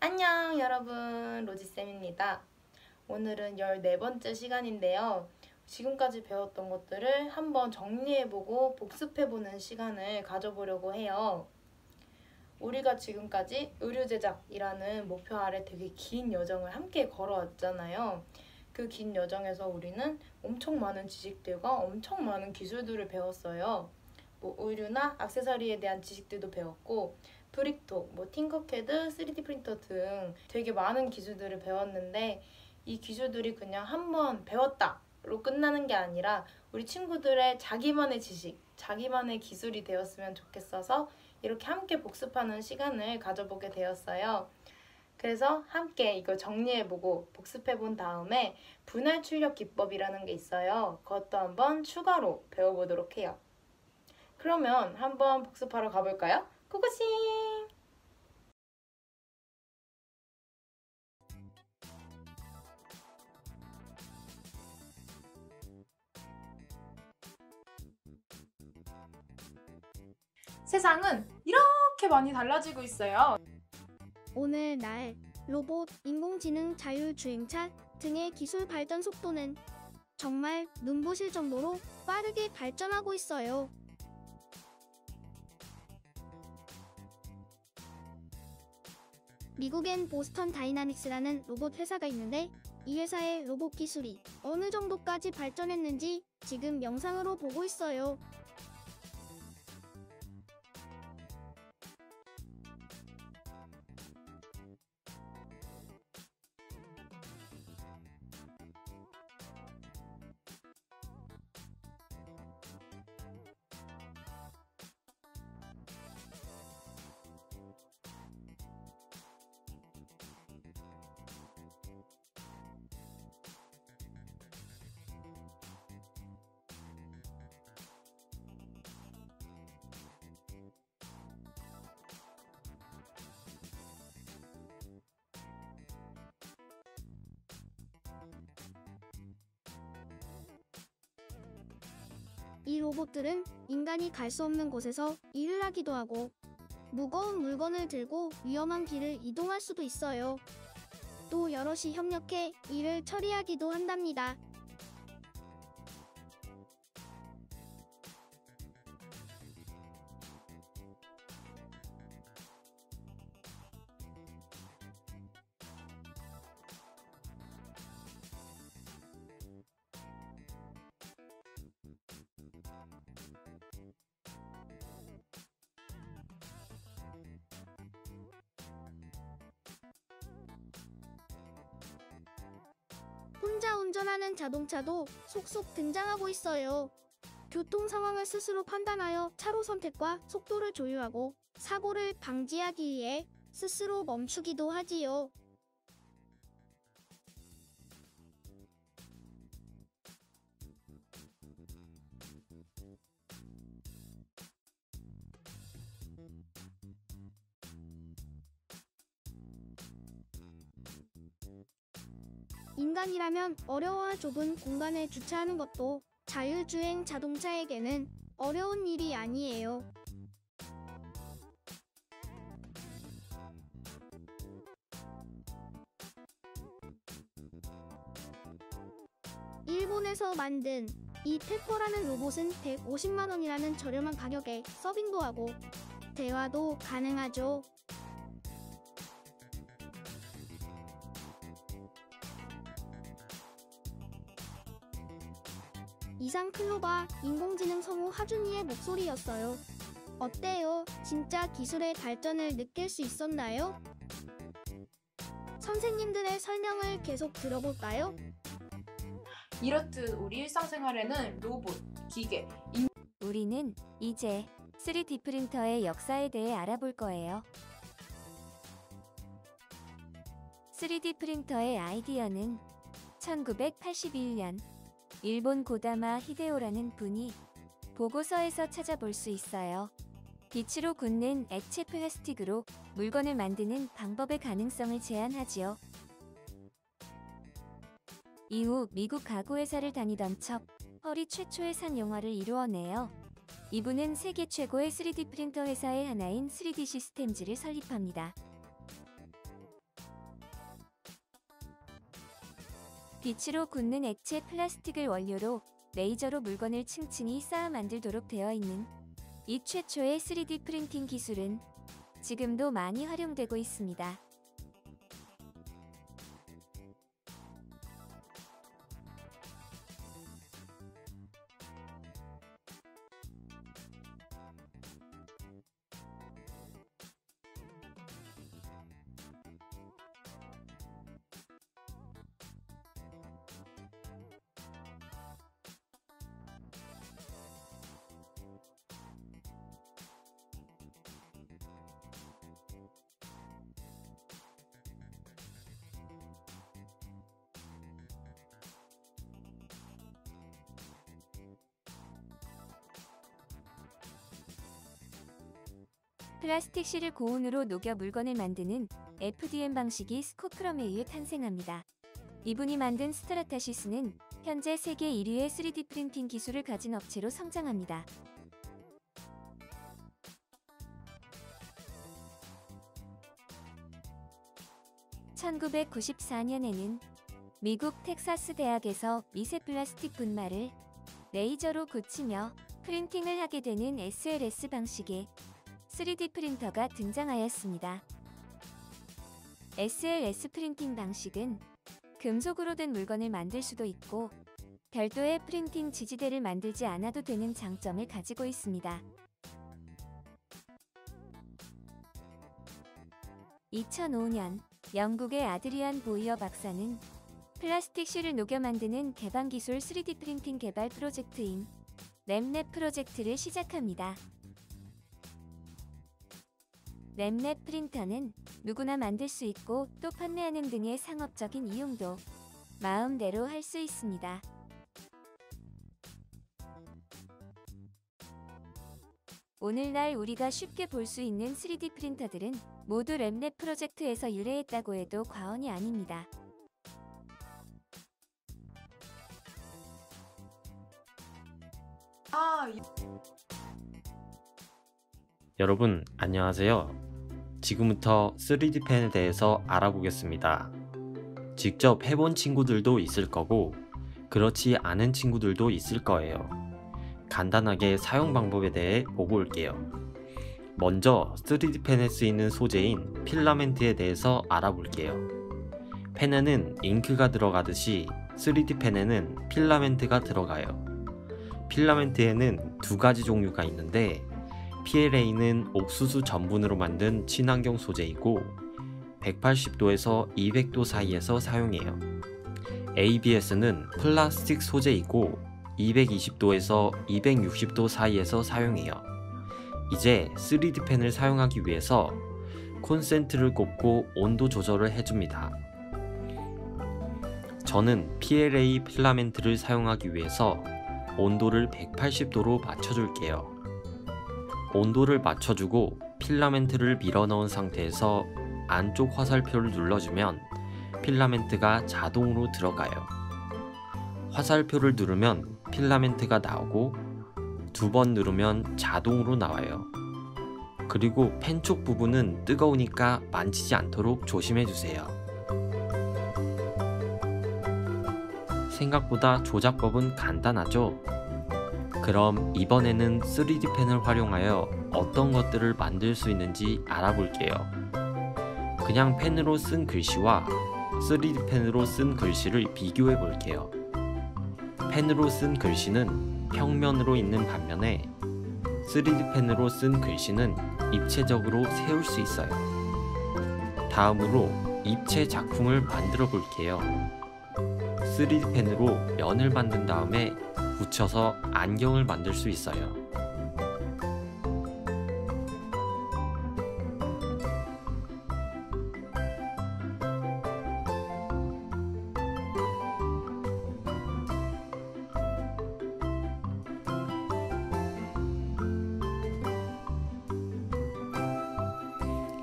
안녕 여러분, 로지쌤입니다. 오늘은 14번째 시간인데요. 지금까지 배웠던 것들을 한번 정리해보고 복습해보는 시간을 가져보려고 해요. 우리가 지금까지 의류 제작이라는 목표 아래 되게 긴 여정을 함께 걸어왔잖아요. 그 긴 여정에서 우리는 엄청 많은 지식들과 엄청 많은 기술들을 배웠어요. 의류나 액세서리에 대한 지식들도 배웠고, 브릭톡, 팅커캐드, 3D 프린터 등 되게 많은 기술들을 배웠는데, 이 기술들이 그냥 한번 배웠다로 끝나는 게 아니라 우리 친구들의 자기만의 지식, 자기만의 기술이 되었으면 좋겠어서 이렇게 함께 복습하는 시간을 가져보게 되었어요. 그래서 함께 이걸 정리해보고 복습해본 다음에 분할 출력 기법이라는 게 있어요. 그것도 한번 추가로 배워보도록 해요. 그러면 한번 복습하러 가볼까요? 고고싱! 세상은 이렇게 많이 달라지고 있어요. 오늘날 로봇, 인공지능, 자율주행차 등의 기술 발전 속도는 정말 눈부실 정도로 빠르게 발전하고 있어요. 미국엔 보스턴 다이나믹스라는 로봇 회사가 있는데 이 회사의 로봇 기술이 어느 정도까지 발전했는지 지금 영상으로 보고 있어요. 이 로봇들은 인간이 갈 수 없는 곳에서 일을 하기도 하고 무거운 물건을 들고 위험한 길을 이동할 수도 있어요. 또 여럿이 협력해 일을 처리하기도 한답니다. 혼자 운전하는 자동차도 속속 등장하고 있어요. 교통 상황을 스스로 판단하여 차로 선택과 속도를 조율하고 사고를 방지하기 위해 스스로 멈추기도 하지요. 인간이라면 어려워할 좁은 공간에 주차하는 것도 자율주행 자동차에게는 어려운 일이 아니에요. 일본에서 만든 이 페퍼라는 로봇은 150만 원이라는 저렴한 가격에 서빙도 하고 대화도 가능하죠. 이상 클로바 인공지능 성우 하준이의 목소리였어요. 어때요? 진짜 기술의 발전을 느낄 수 있었나요? 선생님들의 설명을 계속 들어볼까요? 이렇듯 우리 일상생활에는 로봇, 기계, 우리는 이제 3D 프린터의 역사에 대해 알아볼 거예요. 3D 프린터의 아이디어는 1981년 일본 고다마 히데오라는 분이 보고서에서 찾아볼 수 있어요. 빛으로 굳는 액체 플라스틱으로 물건을 만드는 방법의 가능성을 제안하지요. 이후 미국 가구회사를 다니던 척 허리 최초의 산 영화를 이루어내요. 이분은 세계 최고의 3D 프린터 회사의 하나인 3D 시스템즈를 설립합니다. 빛으로 굳는 액체 플라스틱을 원료로 레이저로 물건을 층층이 쌓아 만들도록 되어 있는 이 최초의 3D 프린팅 기술은 지금도 많이 활용되고 있습니다. 플라스틱 실을 고온으로 녹여 물건을 만드는 FDM 방식이 스코프럼에 의해 탄생합니다. 이분이 만든 스트라타시스는 현재 세계 1위의 3D 프린팅 기술을 가진 업체로 성장합니다. (1994년에는) 미국 텍사스 대학에서 미세 플라스틱 분말을 레이저로 굳히며 프린팅을 하게 되는 SLS 방식의 3D 프린터가 등장하였습니다. SLS 프린팅 방식은 금속으로 된 물건을 만들 수도 있고 별도의 프린팅 지지대를 만들지 않아도 되는 장점을 가지고 있습니다. 2005년 영국의 아드리안 보이어 박사는 플라스틱 실을 녹여 만드는 개방 기술 3D 프린팅 개발 프로젝트인 램랩 프로젝트를 시작합니다. 램랩 프린터는 누구나 만들 수 있고 또 판매하는 등의 상업적인 이용도 마음대로 할 수 있습니다. 오늘날 우리가 쉽게 볼 수 있는 3D 프린터들은 모두 램랩 프로젝트에서 유래했다고 해도 과언이 아닙니다. 여러분 안녕하세요. 지금부터 3D 펜에 대해서 알아보겠습니다. 직접 해본 친구들도 있을 거고 그렇지 않은 친구들도 있을 거예요. 간단하게 사용 방법에 대해 보고 올게요. 먼저 3D 펜에 쓰이는 소재인 필라멘트에 대해서 알아볼게요. 펜에는 잉크가 들어가듯이 3D 펜에는 필라멘트가 들어가요. 필라멘트에는 두 가지 종류가 있는데 PLA는 옥수수 전분으로 만든 친환경 소재이고 180도에서 200도 사이에서 사용해요. ABS는 플라스틱 소재이고 220도에서 260도 사이에서 사용해요. 이제 3D 펜을 사용하기 위해서 콘센트를 꽂고 온도 조절을 해줍니다. 저는 PLA 필라멘트를 사용하기 위해서 온도를 180도로 맞춰줄게요. 온도를 맞춰주고 필라멘트를 밀어넣은 상태에서 안쪽 화살표를 눌러주면 필라멘트가 자동으로 들어가요. 화살표를 누르면 필라멘트가 나오고 두 번 누르면 자동으로 나와요. 그리고 펜 쪽 부분은 뜨거우니까 만지지 않도록 조심해주세요. 생각보다 조작법은 간단하죠? 그럼 이번에는 3D 펜을 활용하여 어떤 것들을 만들 수 있는지 알아볼게요. 그냥 펜으로 쓴 글씨와 3D 펜으로 쓴 글씨를 비교해 볼게요. 펜으로 쓴 글씨는 평면으로 있는 반면에 3D 펜으로 쓴 글씨는 입체적으로 세울 수 있어요. 다음으로 입체 작품을 만들어 볼게요. 3D 펜으로 면을 만든 다음에 붙여서 안경을 만들 수 있어요.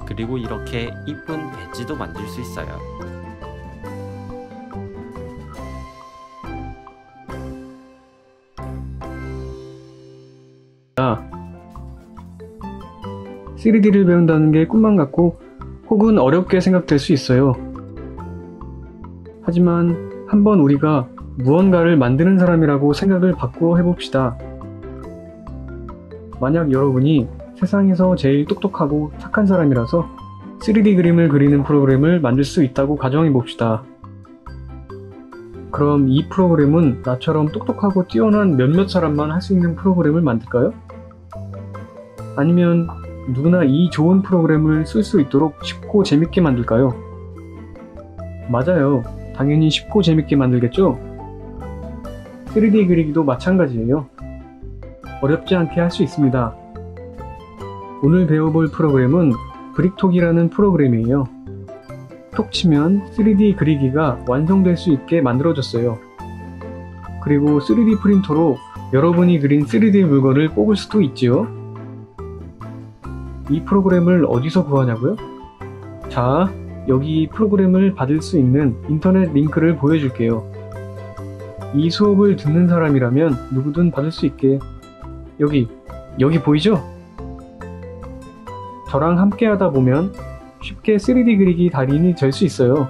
그리고 이렇게 이쁜 배지도 만들 수 있어요. 아, 3D를 배운다는 게 꿈만 같고 혹은 어렵게 생각될 수 있어요. 하지만 한번 우리가 무언가를 만드는 사람이라고 생각을 바꾸어 해봅시다. 만약 여러분이 세상에서 제일 똑똑하고 착한 사람이라서 3D 그림을 그리는 프로그램을 만들 수 있다고 가정해봅시다. 그럼 이 프로그램은 나처럼 똑똑하고 뛰어난 몇몇 사람만 할 수 있는 프로그램을 만들까요? 아니면 누구나 이 좋은 프로그램을 쓸 수 있도록 쉽고 재밌게 만들까요? 맞아요. 당연히 쉽고 재밌게 만들겠죠? 3D 그리기도 마찬가지예요. 어렵지 않게 할 수 있습니다. 오늘 배워볼 프로그램은 브릭톡이라는 프로그램이에요. 톡 치면 3D 그리기가 완성될 수 있게 만들어졌어요. 그리고 3D 프린터로 여러분이 그린 3D 물건을 뽑을 수도 있지요. 이 프로그램을 어디서 구하냐고요? 자, 여기 이 프로그램을 받을 수 있는 인터넷 링크를 보여줄게요. 이 수업을 듣는 사람이라면 누구든 받을 수 있게 여기 보이죠? 저랑 함께 하다 보면 쉽게 3D 그리기 달인이 될 수 있어요.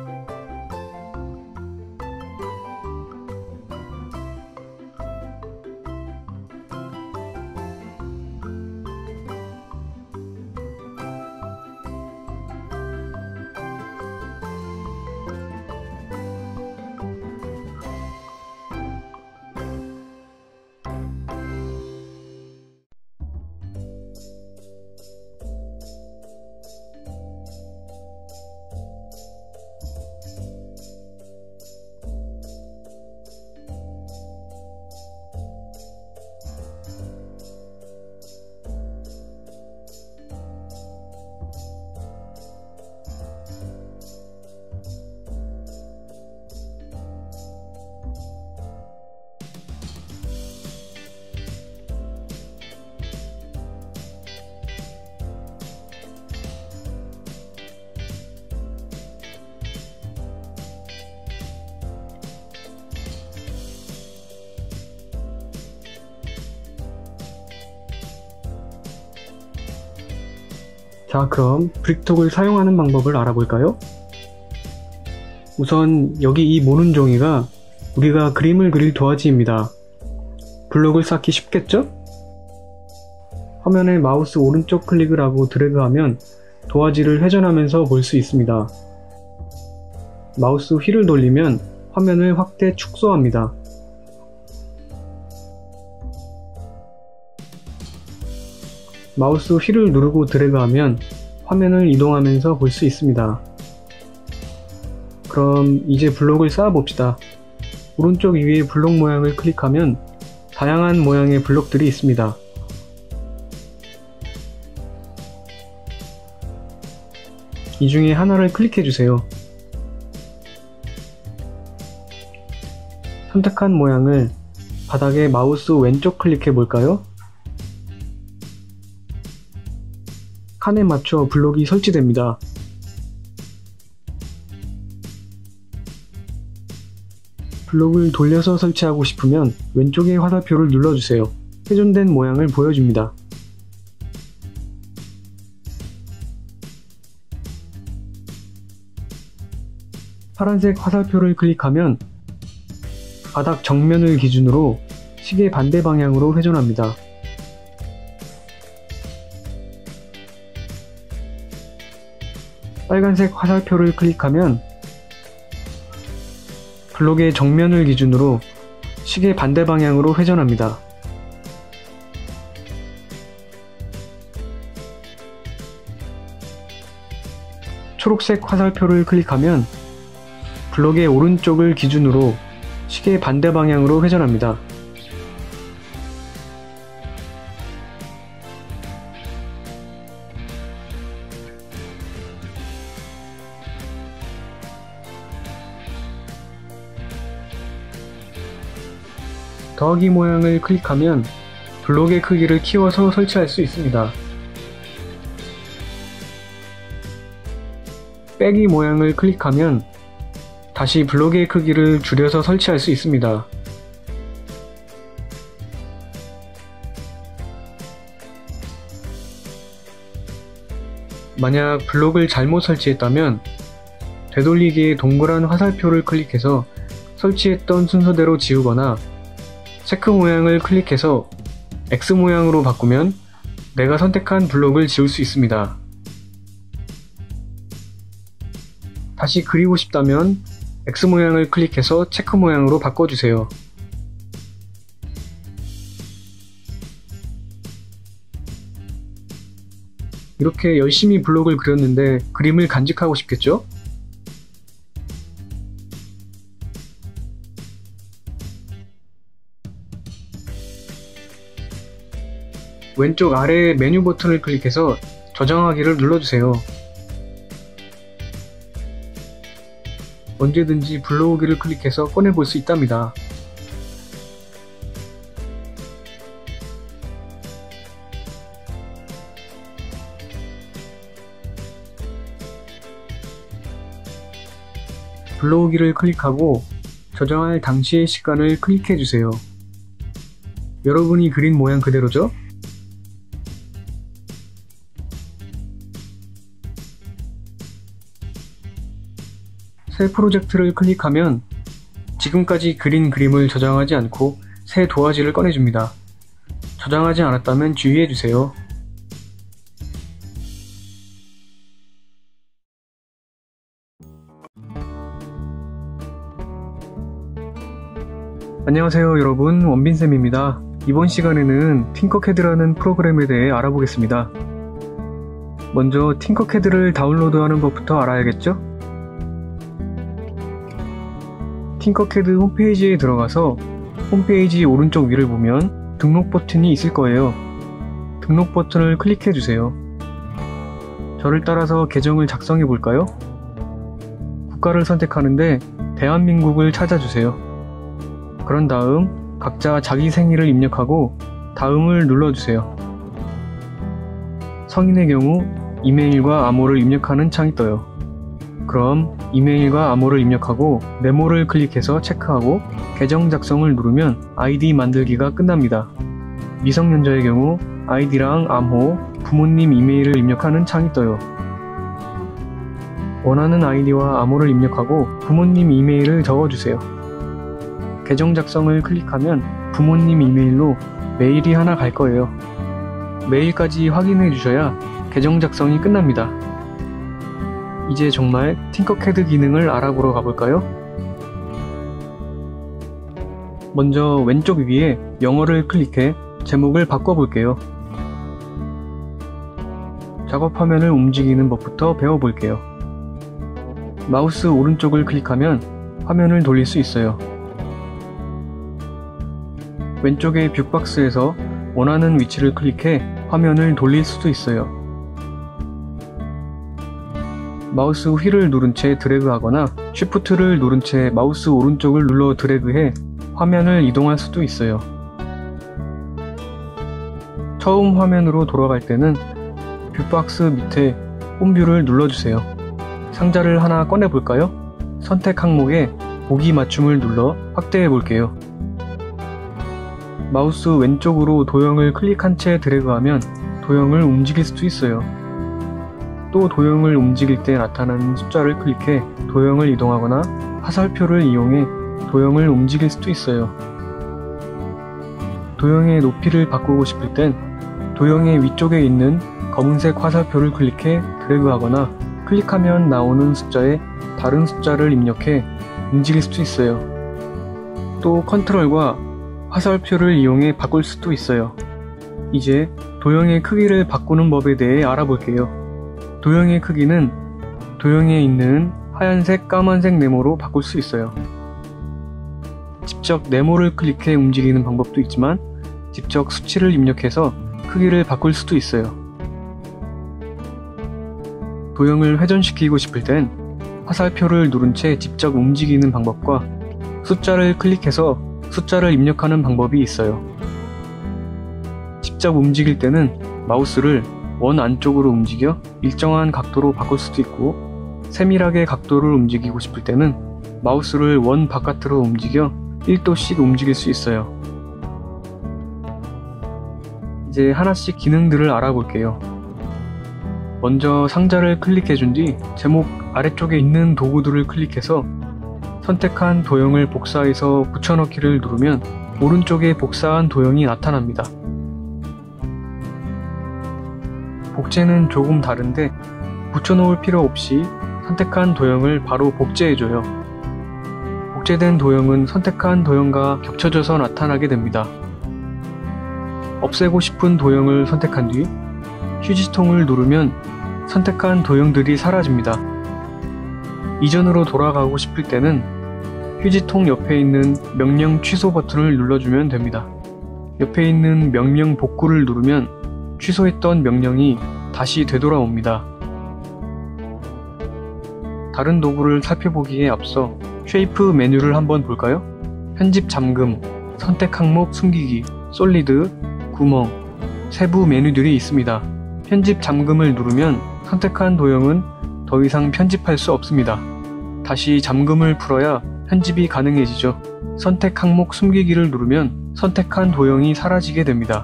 자, 그럼 브릭톡을 사용하는 방법을 알아볼까요? 우선 여기 이 모는 종이가 우리가 그림을 그릴 도화지입니다. 블록을 쌓기 쉽겠죠? 화면에 마우스 오른쪽 클릭을 하고 드래그하면 도화지를 회전하면서 볼 수 있습니다. 마우스 휠을 돌리면 화면을 확대 축소합니다. 마우스 휠을 누르고 드래그하면 화면을 이동하면서 볼 수 있습니다. 그럼 이제 블록을 쌓아봅시다. 오른쪽 위에 블록 모양을 클릭하면 다양한 모양의 블록들이 있습니다. 이 중에 하나를 클릭해주세요. 선택한 모양을 바닥에 마우스 왼쪽 클릭해볼까요? 칸에 맞춰 블록이 설치됩니다. 블록을 돌려서 설치하고 싶으면 왼쪽의 화살표를 눌러주세요. 회전된 모양을 보여줍니다. 파란색 화살표를 클릭하면 바닥 정면을 기준으로 시계 반대 방향으로 회전합니다. 빨간색 화살표를 클릭하면 블록의 정면을 기준으로 시계 반대 방향으로 회전합니다. 초록색 화살표를 클릭하면 블록의 오른쪽을 기준으로 시계 반대 방향으로 회전합니다. 더하기 모양을 클릭하면 블록의 크기를 키워서 설치할 수 있습니다. 빼기 모양을 클릭하면 다시 블록의 크기를 줄여서 설치할 수 있습니다. 만약 블록을 잘못 설치했다면 되돌리기의 동그란 화살표를 클릭해서 설치했던 순서대로 지우거나 체크 모양을 클릭해서 X 모양으로 바꾸면 내가 선택한 블록을 지울 수 있습니다. 다시 그리고 싶다면 X 모양을 클릭해서 체크 모양으로 바꿔주세요. 이렇게 열심히 블록을 그렸는데 그림을 간직하고 싶겠죠? 왼쪽 아래 메뉴 버튼을 클릭해서 저장하기를 눌러주세요. 언제든지 불러오기를 클릭해서 꺼내볼 수 있답니다. 불러오기를 클릭하고 저장할 당시의 시간을 클릭해주세요. 여러분이 그린 모양 그대로죠? 새 프로젝트를 클릭하면 지금까지 그린 그림을 저장하지 않고 새 도화지를 꺼내줍니다. 저장하지 않았다면 주의해주세요. 안녕하세요 여러분, 원빈쌤입니다. 이번 시간에는 팅커캐드라는 프로그램에 대해 알아보겠습니다. 먼저 팅커캐드를 다운로드하는 법부터 알아야겠죠? 팅커캐드 홈페이지에 들어가서 홈페이지 오른쪽 위를 보면 등록 버튼이 있을 거예요. 등록 버튼을 클릭해주세요. 저를 따라서 계정을 작성해 볼까요? 국가를 선택하는데 대한민국을 찾아주세요. 그런 다음 각자 자기 생일을 입력하고 다음을 눌러주세요. 성인의 경우 이메일과 암호를 입력하는 창이 떠요. 그럼 이메일과 암호를 입력하고 메모를 클릭해서 체크하고 계정 작성을 누르면 아이디 만들기가 끝납니다. 미성년자의 경우 아이디랑 암호, 부모님 이메일을 입력하는 창이 떠요. 원하는 아이디와 암호를 입력하고 부모님 이메일을 적어주세요. 계정 작성을 클릭하면 부모님 이메일로 메일이 하나 갈 거예요. 메일까지 확인해 주셔야 계정 작성이 끝납니다. 이제 정말 팅커캐드 기능을 알아보러 가볼까요? 먼저 왼쪽 위에 영어를 클릭해 제목을 바꿔볼게요. 작업 화면을 움직이는 법부터 배워볼게요. 마우스 오른쪽을 클릭하면 화면을 돌릴 수 있어요. 왼쪽의 뷰박스에서 원하는 위치를 클릭해 화면을 돌릴 수도 있어요. 마우스 휠을 누른 채 드래그하거나 쉬프트를 누른 채 마우스 오른쪽을 눌러 드래그해 화면을 이동할 수도 있어요. 처음 화면으로 돌아갈 때는 뷰박스 밑에 홈뷰를 눌러주세요. 상자를 하나 꺼내볼까요? 선택 항목에 보기 맞춤을 눌러 확대해 볼게요. 마우스 왼쪽으로 도형을 클릭한 채 드래그하면 도형을 움직일 수도 있어요. 또 도형을 움직일 때 나타나는 숫자를 클릭해 도형을 이동하거나 화살표를 이용해 도형을 움직일 수도 있어요. 도형의 높이를 바꾸고 싶을 땐 도형의 위쪽에 있는 검은색 화살표를 클릭해 드래그하거나 클릭하면 나오는 숫자에 다른 숫자를 입력해 움직일 수도 있어요. 또 컨트롤과 화살표를 이용해 바꿀 수도 있어요. 이제 도형의 크기를 바꾸는 법에 대해 알아볼게요. 도형의 크기는 도형에 있는 하얀색, 까만색 네모로 바꿀 수 있어요. 직접 네모를 클릭해 움직이는 방법도 있지만 직접 수치를 입력해서 크기를 바꿀 수도 있어요. 도형을 회전시키고 싶을 땐 화살표를 누른 채 직접 움직이는 방법과 숫자를 클릭해서 숫자를 입력하는 방법이 있어요. 직접 움직일 때는 마우스를 원 안쪽으로 움직여 일정한 각도로 바꿀 수도 있고 세밀하게 각도를 움직이고 싶을 때는 마우스를 원 바깥으로 움직여 1도씩 움직일 수 있어요. 이제 하나씩 기능들을 알아볼게요. 먼저 상자를 클릭해 준 뒤 제목 아래쪽에 있는 도구들을 클릭해서 선택한 도형을 복사해서 붙여넣기를 누르면 오른쪽에 복사한 도형이 나타납니다. 복제는 조금 다른데 붙여놓을 필요 없이 선택한 도형을 바로 복제해줘요. 복제된 도형은 선택한 도형과 겹쳐져서 나타나게 됩니다. 없애고 싶은 도형을 선택한 뒤 휴지통을 누르면 선택한 도형들이 사라집니다. 이전으로 돌아가고 싶을 때는 휴지통 옆에 있는 명령 취소 버튼을 눌러주면 됩니다. 옆에 있는 명령 복구를 누르면 취소했던 명령이 다시 되돌아옵니다. 다른 도구를 살펴보기에 앞서 쉐이프 메뉴를 한번 볼까요? 편집 잠금, 선택 항목 숨기기, 솔리드, 구멍, 세부 메뉴들이 있습니다. 편집 잠금을 누르면 선택한 도형은 더 이상 편집할 수 없습니다. 다시 잠금을 풀어야 편집이 가능해지죠. 선택 항목 숨기기를 누르면 선택한 도형이 사라지게 됩니다.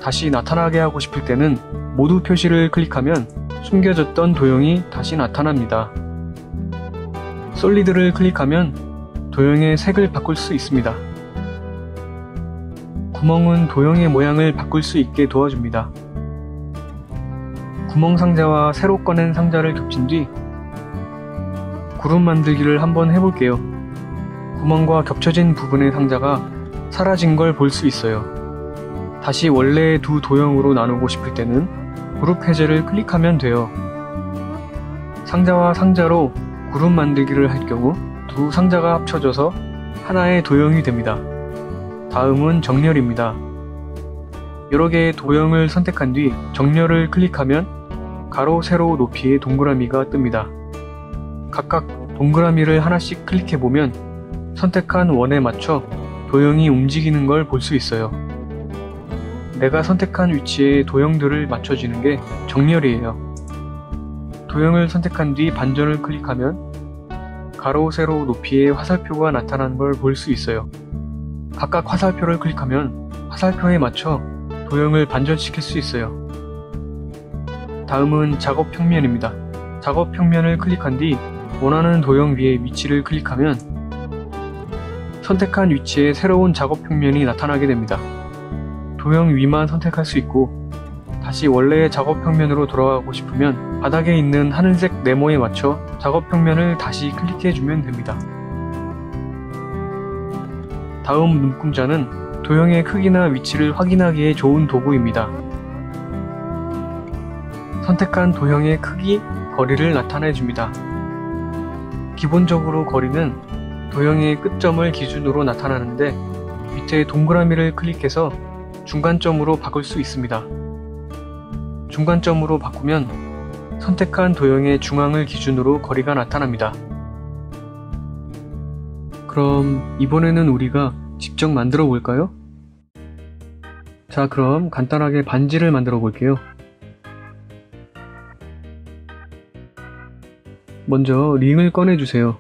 다시 나타나게 하고 싶을 때는 모두 표시를 클릭하면 숨겨졌던 도형이 다시 나타납니다. 솔리드를 클릭하면 도형의 색을 바꿀 수 있습니다. 구멍은 도형의 모양을 바꿀 수 있게 도와줍니다. 구멍 상자와 새로 꺼낸 상자를 겹친 뒤 그룹 만들기를 한번 해볼게요. 구멍과 겹쳐진 부분의 상자가 사라진 걸 볼 수 있어요. 다시 원래의 두 도형으로 나누고 싶을 때는 그룹 해제를 클릭하면 돼요. 상자와 상자로 그룹 만들기를 할 경우 두 상자가 합쳐져서 하나의 도형이 됩니다. 다음은 정렬입니다. 여러 개의 도형을 선택한 뒤 정렬을 클릭하면 가로, 세로, 높이의 동그라미가 뜹니다. 각각 동그라미를 하나씩 클릭해보면 선택한 원에 맞춰 도형이 움직이는 걸 볼 수 있어요. 내가 선택한 위치에 도형들을 맞춰주는 게 정렬이에요. 도형을 선택한 뒤 반전을 클릭하면 가로, 세로, 높이의 화살표가 나타나는 걸 볼 수 있어요. 각각 화살표를 클릭하면 화살표에 맞춰 도형을 반전시킬 수 있어요. 다음은 작업 평면입니다. 작업 평면을 클릭한 뒤 원하는 도형 위에 위치를 클릭하면 선택한 위치에 새로운 작업 평면이 나타나게 됩니다. 도형 위만 선택할 수 있고 다시 원래의 작업 평면으로 돌아가고 싶으면 바닥에 있는 하늘색 네모에 맞춰 작업 평면을 다시 클릭해주면 됩니다. 다음 눈금자는 도형의 크기나 위치를 확인하기에 좋은 도구입니다. 선택한 도형의 크기, 거리를 나타내줍니다. 기본적으로 거리는 도형의 끝점을 기준으로 나타나는데 밑에 동그라미를 클릭해서 중간점으로 바꿀 수 있습니다. 중간점으로 바꾸면 선택한 도형의 중앙을 기준으로 거리가 나타납니다. 그럼 이번에는 우리가 직접 만들어 볼까요? 자, 그럼 간단하게 반지를 만들어 볼게요. 먼저 링을 꺼내주세요.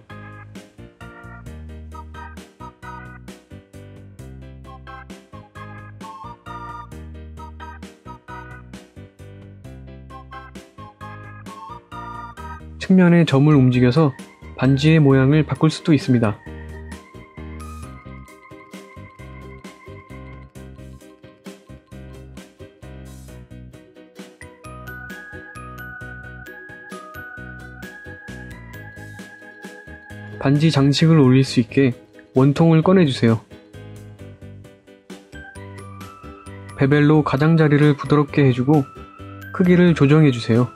측면의 점을 움직여서 반지의 모양을 바꿀 수도 있습니다. 반지 장식을 올릴 수 있게 원통을 꺼내주세요. 베벨로 가장자리를 부드럽게 해주고 크기를 조정해주세요.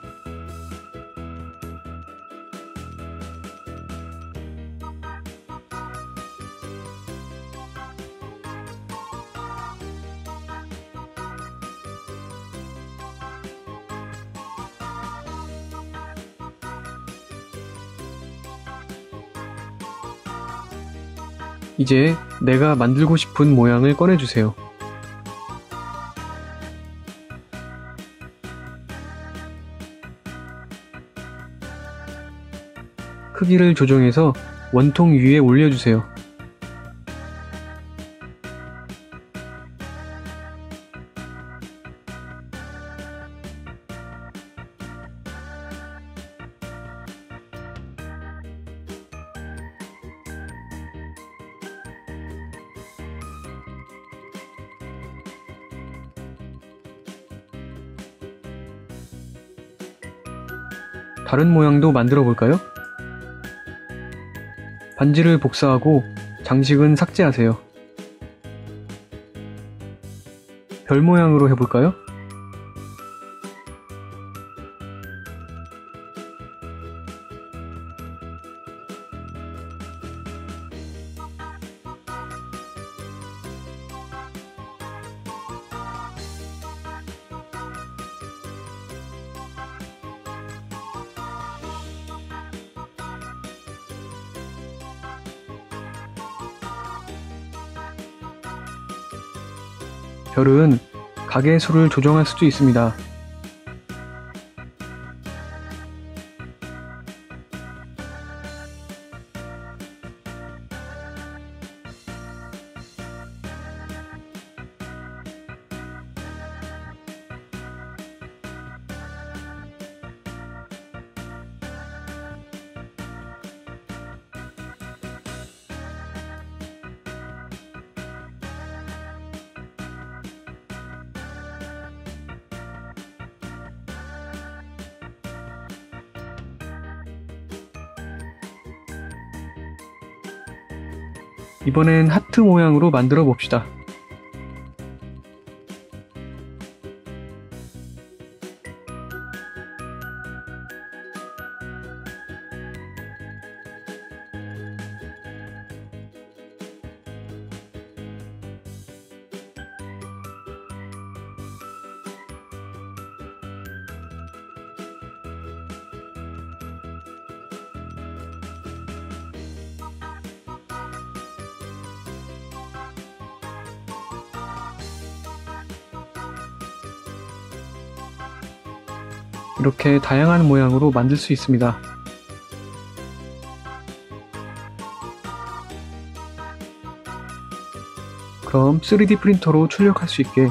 이제 내가 만들고 싶은 모양을 꺼내주세요. 크기를 조정해서 원통 위에 올려주세요. 다른 모양도 만들어 볼까요? 반지를 복사하고 장식은 삭제하세요. 별 모양으로 해볼까요? 별은 각의 수를 조정할 수도 있습니다. 이번엔 하트 모양으로 만들어 봅시다. 이렇게 다양한 모양으로 만들 수 있습니다. 그럼 3D 프린터로 출력할 수 있게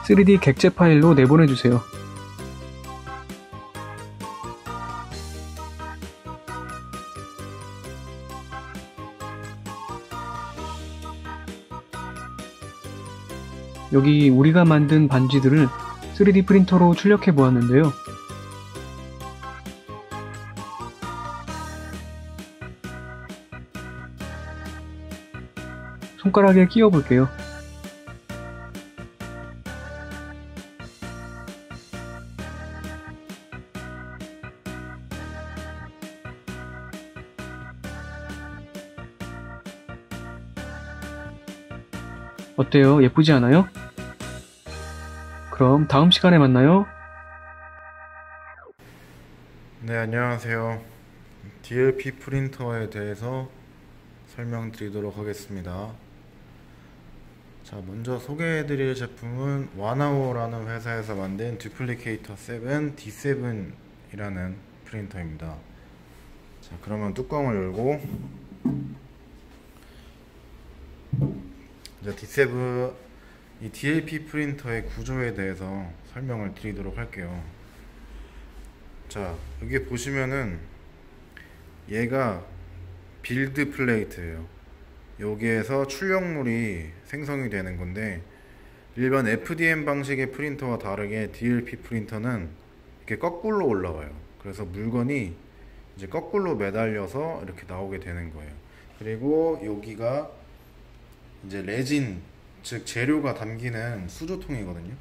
3D 객체 파일로 내보내주세요. 여기 우리가 만든 반지들을 3D 프린터로 출력해 보았는데요. 손가락에 끼워 볼게요. 어때요? 예쁘지 않아요? 그럼 다음 시간에 만나요. 네, 안녕하세요. DLP 프린터에 대해서 설명드리도록 하겠습니다. 자, 먼저 소개해드릴 제품은 와나오라는 회사에서 만든 듀플리케이터 7 D7이라는 프린터입니다. 자, 그러면 뚜껑을 열고 이제 D7 이 DLP 프린터의 구조에 대해서 설명을 드리도록 할게요. 자, 여기 보시면은 얘가 빌드 플레이트예요. 여기에서 출력물이 생성이 되는 건데, 일반 FDM 방식의 프린터와 다르게 DLP 프린터는 이렇게 거꾸로 올라와요. 그래서 물건이 이제 거꾸로 매달려서 이렇게 나오게 되는 거예요. 그리고 여기가 이제 레진, 즉 재료가 담기는 수조통이거든요.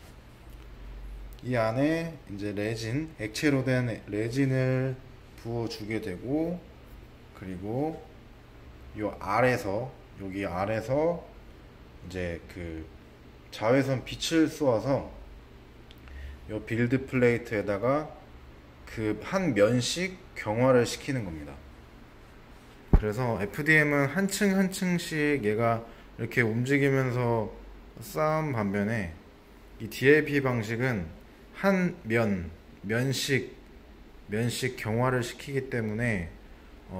이 안에 이제 레진, 액체로 된 레진을 부어주게 되고, 그리고 요 아래서, 여기 아래서 이제 그 자외선 빛을 쏘아서 요 빌드 플레이트에다가 그 한 면씩 경화를 시키는 겁니다. 그래서 FDM은 한 층 한 층씩 얘가 이렇게 움직이면서 쌓은 반면에 이 DLP 방식은 한 면씩 경화를 시키기 때문에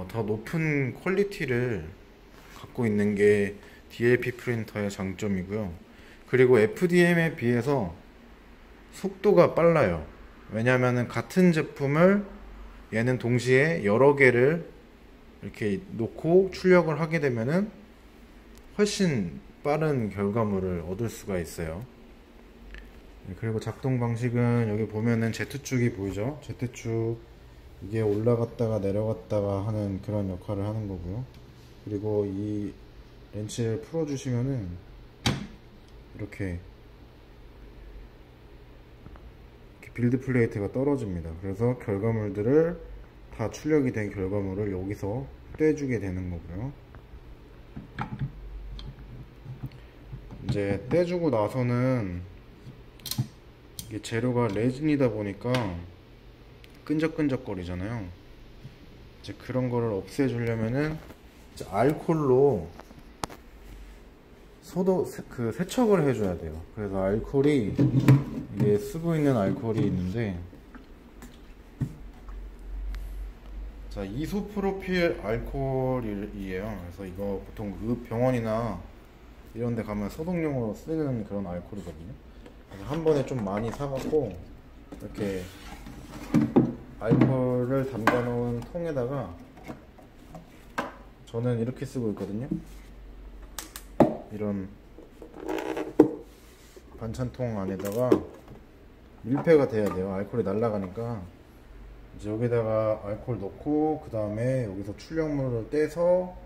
더 높은 퀄리티를 갖고 있는 게 DLP 프린터의 장점이고요. 그리고 FDM에 비해서 속도가 빨라요. 왜냐하면 같은 제품을 얘는 동시에 여러 개를 이렇게 놓고 출력을 하게 되면은 훨씬 빠른 결과물을 얻을 수가 있어요. 그리고 작동 방식은 여기 보면은 Z축이 보이죠? Z축 이게 올라갔다가 내려갔다가 하는 그런 역할을 하는 거고요. 그리고 이 렌치를 풀어주시면은 이렇게 빌드 플레이트가 떨어집니다. 그래서 결과물들을 다 출력이 된 결과물을 여기서 떼주게 되는 거고요. 이제 떼주고 나서는 이게 재료가 레진이다 보니까 끈적끈적거리잖아요. 이제 그런 거를 없애주려면은 이제 알콜로 세척을 해줘야 돼요. 그래서 알콜이 이게 쓰고 있는 알콜이 있는데, 자, 이소프로필 알콜이에요. 그래서 이거 보통 병원이나 이런 데 가면 소독용으로 쓰는 그런 알콜이거든요. 그래서 한 번에 좀 많이 사갖고 이렇게 알콜을 담가 놓은 통에다가, 저는 이렇게 쓰고 있거든요. 이런 반찬통 안에다가 밀폐가 돼야 돼요. 알콜이 날아가니까. 이제 여기다가 알콜 넣고, 그 다음에 여기서 출력물을 떼서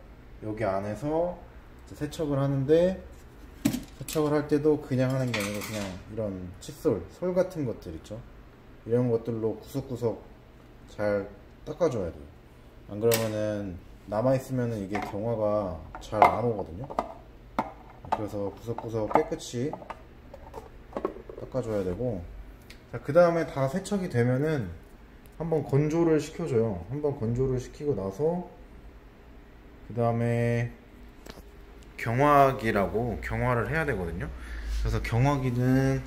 여기 안에서 이제 세척을 하는데, 세척을 할 때도 그냥 하는 게 아니고 그냥 이런 칫솔, 솔 같은 것들 있죠. 이런 것들로 구석구석 잘 닦아줘야 돼요. 안 그러면은 남아있으면은 이게 경화가 잘 안 오거든요. 그래서 구석구석 깨끗이 닦아줘야 되고, 자, 그 다음에 다 세척이 되면은 한번 건조를 시켜줘요. 한번 건조를 시키고 나서 그 다음에 경화기라고 경화를 해야 되거든요. 그래서 경화기는,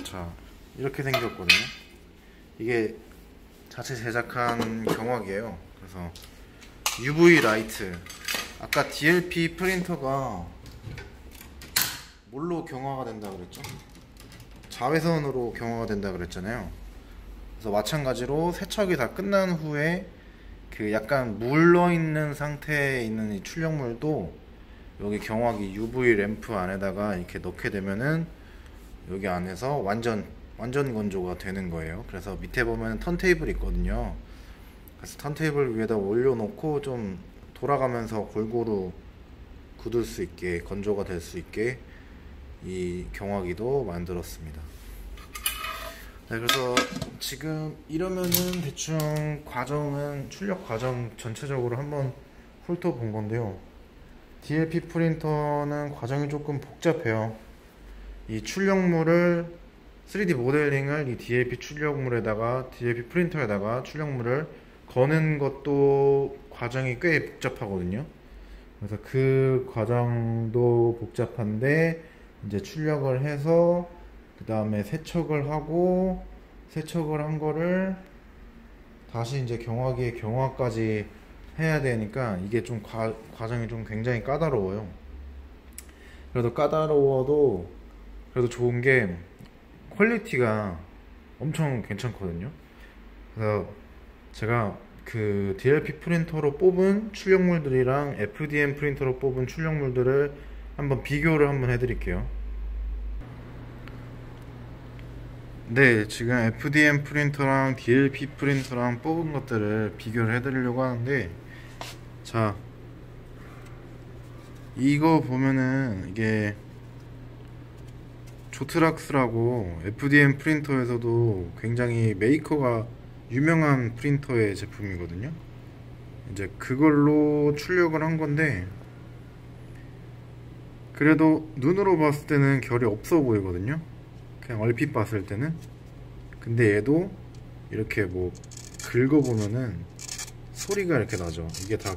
자, 이렇게 생겼거든요. 이게 자체 제작한 경화기예요. 그래서 UV 라이트, 아까 DLP 프린터가 뭘로 경화가 된다 그랬죠? 자외선으로 경화가 된다 그랬잖아요. 그래서 마찬가지로 세척이 다 끝난 후에 그 약간 물러있는 상태에 있는 이 출력물도 여기 경화기 UV 램프 안에다가 이렇게 넣게 되면은 여기 안에서 완전 건조가 되는 거예요. 그래서 밑에 보면 턴테이블이 있거든요. 그래서 턴테이블 위에다 올려놓고 좀 돌아가면서 골고루 굳을 수 있게, 건조가 될 수 있게 이 경화기도 만들었습니다. 네, 그래서 지금 이러면은 대충 과정은, 출력 과정 전체적으로 한번 훑어본 건데요. DLP 프린터는 과정이 조금 복잡해요. 이 출력물을 3D 모델링을 이 DLP 출력물에다가, DLP 프린터에다가 출력물을 거는 것도 과정이 꽤 복잡하거든요. 그래서 그 과정도 복잡한데, 이제 출력을 해서 그 다음에 세척을 하고, 세척을 한 거를 다시 이제 경화기에 경화까지 해야 되니까 이게 좀 과정이 좀 굉장히 까다로워요. 그래도 까다로워도 그래도 좋은 게 퀄리티가 엄청 괜찮거든요. 그래서 제가 그 DLP 프린터로 뽑은 출력물들이랑 FDM 프린터로 뽑은 출력물들을 한번 비교를 한번 해드릴게요. 네, 지금 FDM 프린터랑 DLP 프린터랑 뽑은 것들을 비교를 해드리려고 하는데, 자, 이거 보면은 이게 조트락스라고 FDM 프린터에서도 굉장히 메이커가 유명한 프린터의 제품이거든요. 이제 그걸로 출력을 한 건데, 그래도 눈으로 봤을 때는 결이 없어 보이거든요. 그냥 얼핏 봤을 때는. 근데 얘도 이렇게 뭐 긁어보면은 소리가 이렇게 나죠. 이게 다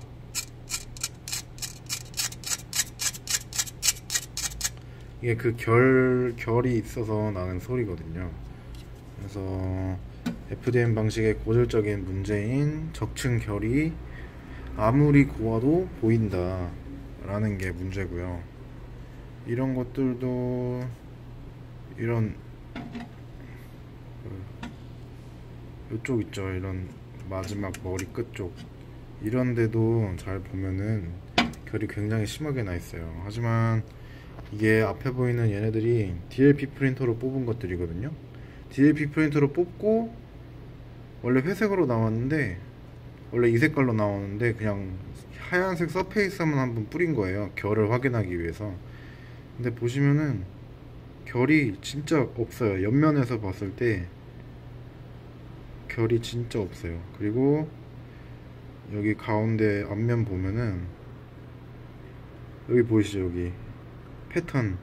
이게 그 결이 있어서 나는 소리거든요. 그래서 FDM 방식의 고질적인 문제인 적층 결이 아무리 고와도 보인다 라는 게 문제고요. 이런 것들도, 이런 이쪽 있죠, 이런 마지막 머리 끝 쪽, 이런 데도 잘 보면은 결이 굉장히 심하게 나 있어요. 하지만 이게 앞에 보이는 얘네들이 DLP 프린터로 뽑은 것들이거든요. DLP 프린터로 뽑고 원래 회색으로 나왔는데 원래 이 색깔로 나오는데 그냥 하얀색 서페이스만 한번 뿌린 거예요. 결을 확인하기 위해서. 근데 보시면은 결이 진짜 없어요. 옆면에서 봤을 때 결이 진짜 없어요. 그리고 여기 가운데 앞면 보면은 여기 보이시죠? 여기 패턴,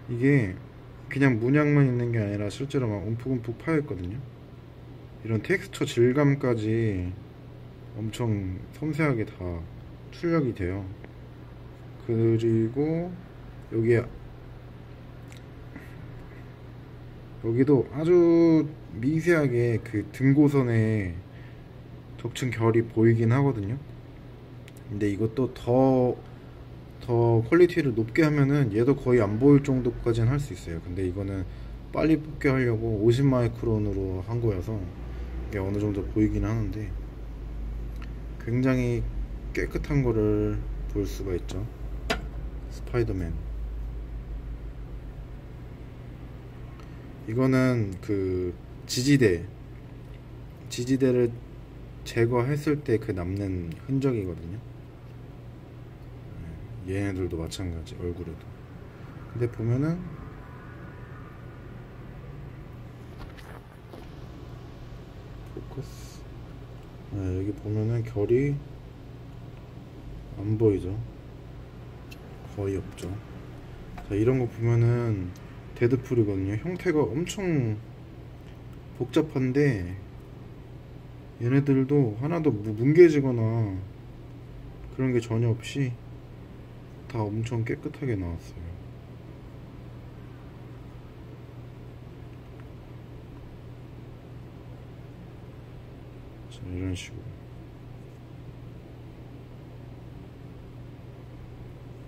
이게 그냥 문양만 있는 게 아니라 실제로 막 움푹움푹 파여 있거든요. 이런 텍스처 질감까지 엄청 섬세하게 다 출력이 돼요. 그리고 여기도 아주 미세하게 그 등고선에 덕층 결이 보이긴 하거든요. 근데 이것도 더 퀄리티를 높게 하면은 얘도 거의 안 보일 정도까지는 할 수 있어요. 근데 이거는 빨리 뽑게 하려고 50 마이크론으로 한 거여서 이게 어느 정도 보이긴 하는데 굉장히 깨끗한 거를 볼 수가 있죠. 스파이더맨. 이거는 그 지지대를 제거했을 때 그 남는 흔적이거든요. 얘네들도 마찬가지, 얼굴에도. 근데 보면은 포커스, 여기 보면은 결이 안 보이죠. 거의 없죠. 자, 이런 거 보면은 데드풀이거든요. 형태가 엄청 복잡한데 얘네들도 하나도 뭉개지거나 그런 게 전혀 없이 다 엄청 깨끗하게 나왔어요. 자, 이런 식으로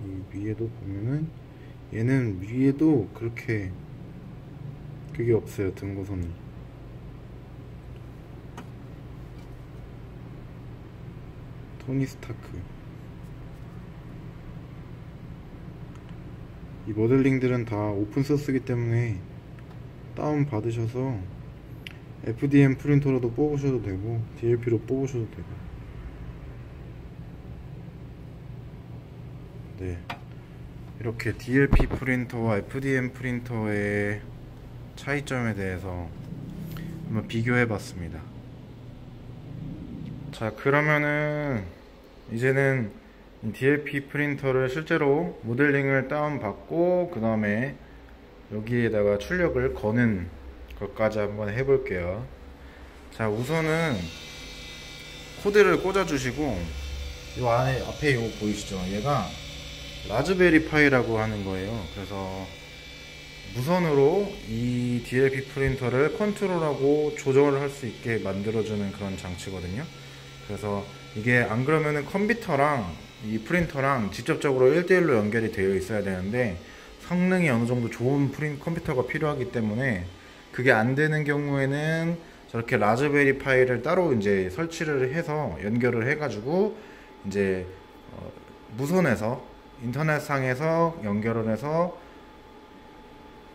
이 위에도 보면은 얘는 위에도 그렇게 그게 없어요. 등고선이. 토니 스타크. 이 모델링들은 다 오픈소스이기 때문에 다운 받으셔서 FDM 프린터로도 뽑으셔도 되고 DLP로 뽑으셔도 되고. 네, 이렇게 DLP 프린터와 FDM 프린터의 차이점에 대해서 한번 비교해 봤습니다. 자, 그러면은 이제는 DLP 프린터를 실제로 모델링을 다운받고 그 다음에 여기에다가 출력을 거는 것까지 한번 해볼게요. 자, 우선은 코드를 꽂아주시고 이 안에 앞에 이거 보이시죠? 얘가 라즈베리 파이라고 하는 거예요. 그래서 무선으로 이 DLP 프린터를 컨트롤하고 조정을 할 수 있게 만들어주는 그런 장치거든요. 그래서 이게 안 그러면은 컴퓨터랑 이 프린터랑 직접적으로 1대1로 연결이 되어 있어야 되는데 성능이 어느 정도 좋은 컴퓨터가 필요하기 때문에 그게 안 되는 경우에는 저렇게 라즈베리 파이를 따로 이제 설치를 해서 연결을 해가지고 이제 무선에서 인터넷상에서 연결을 해서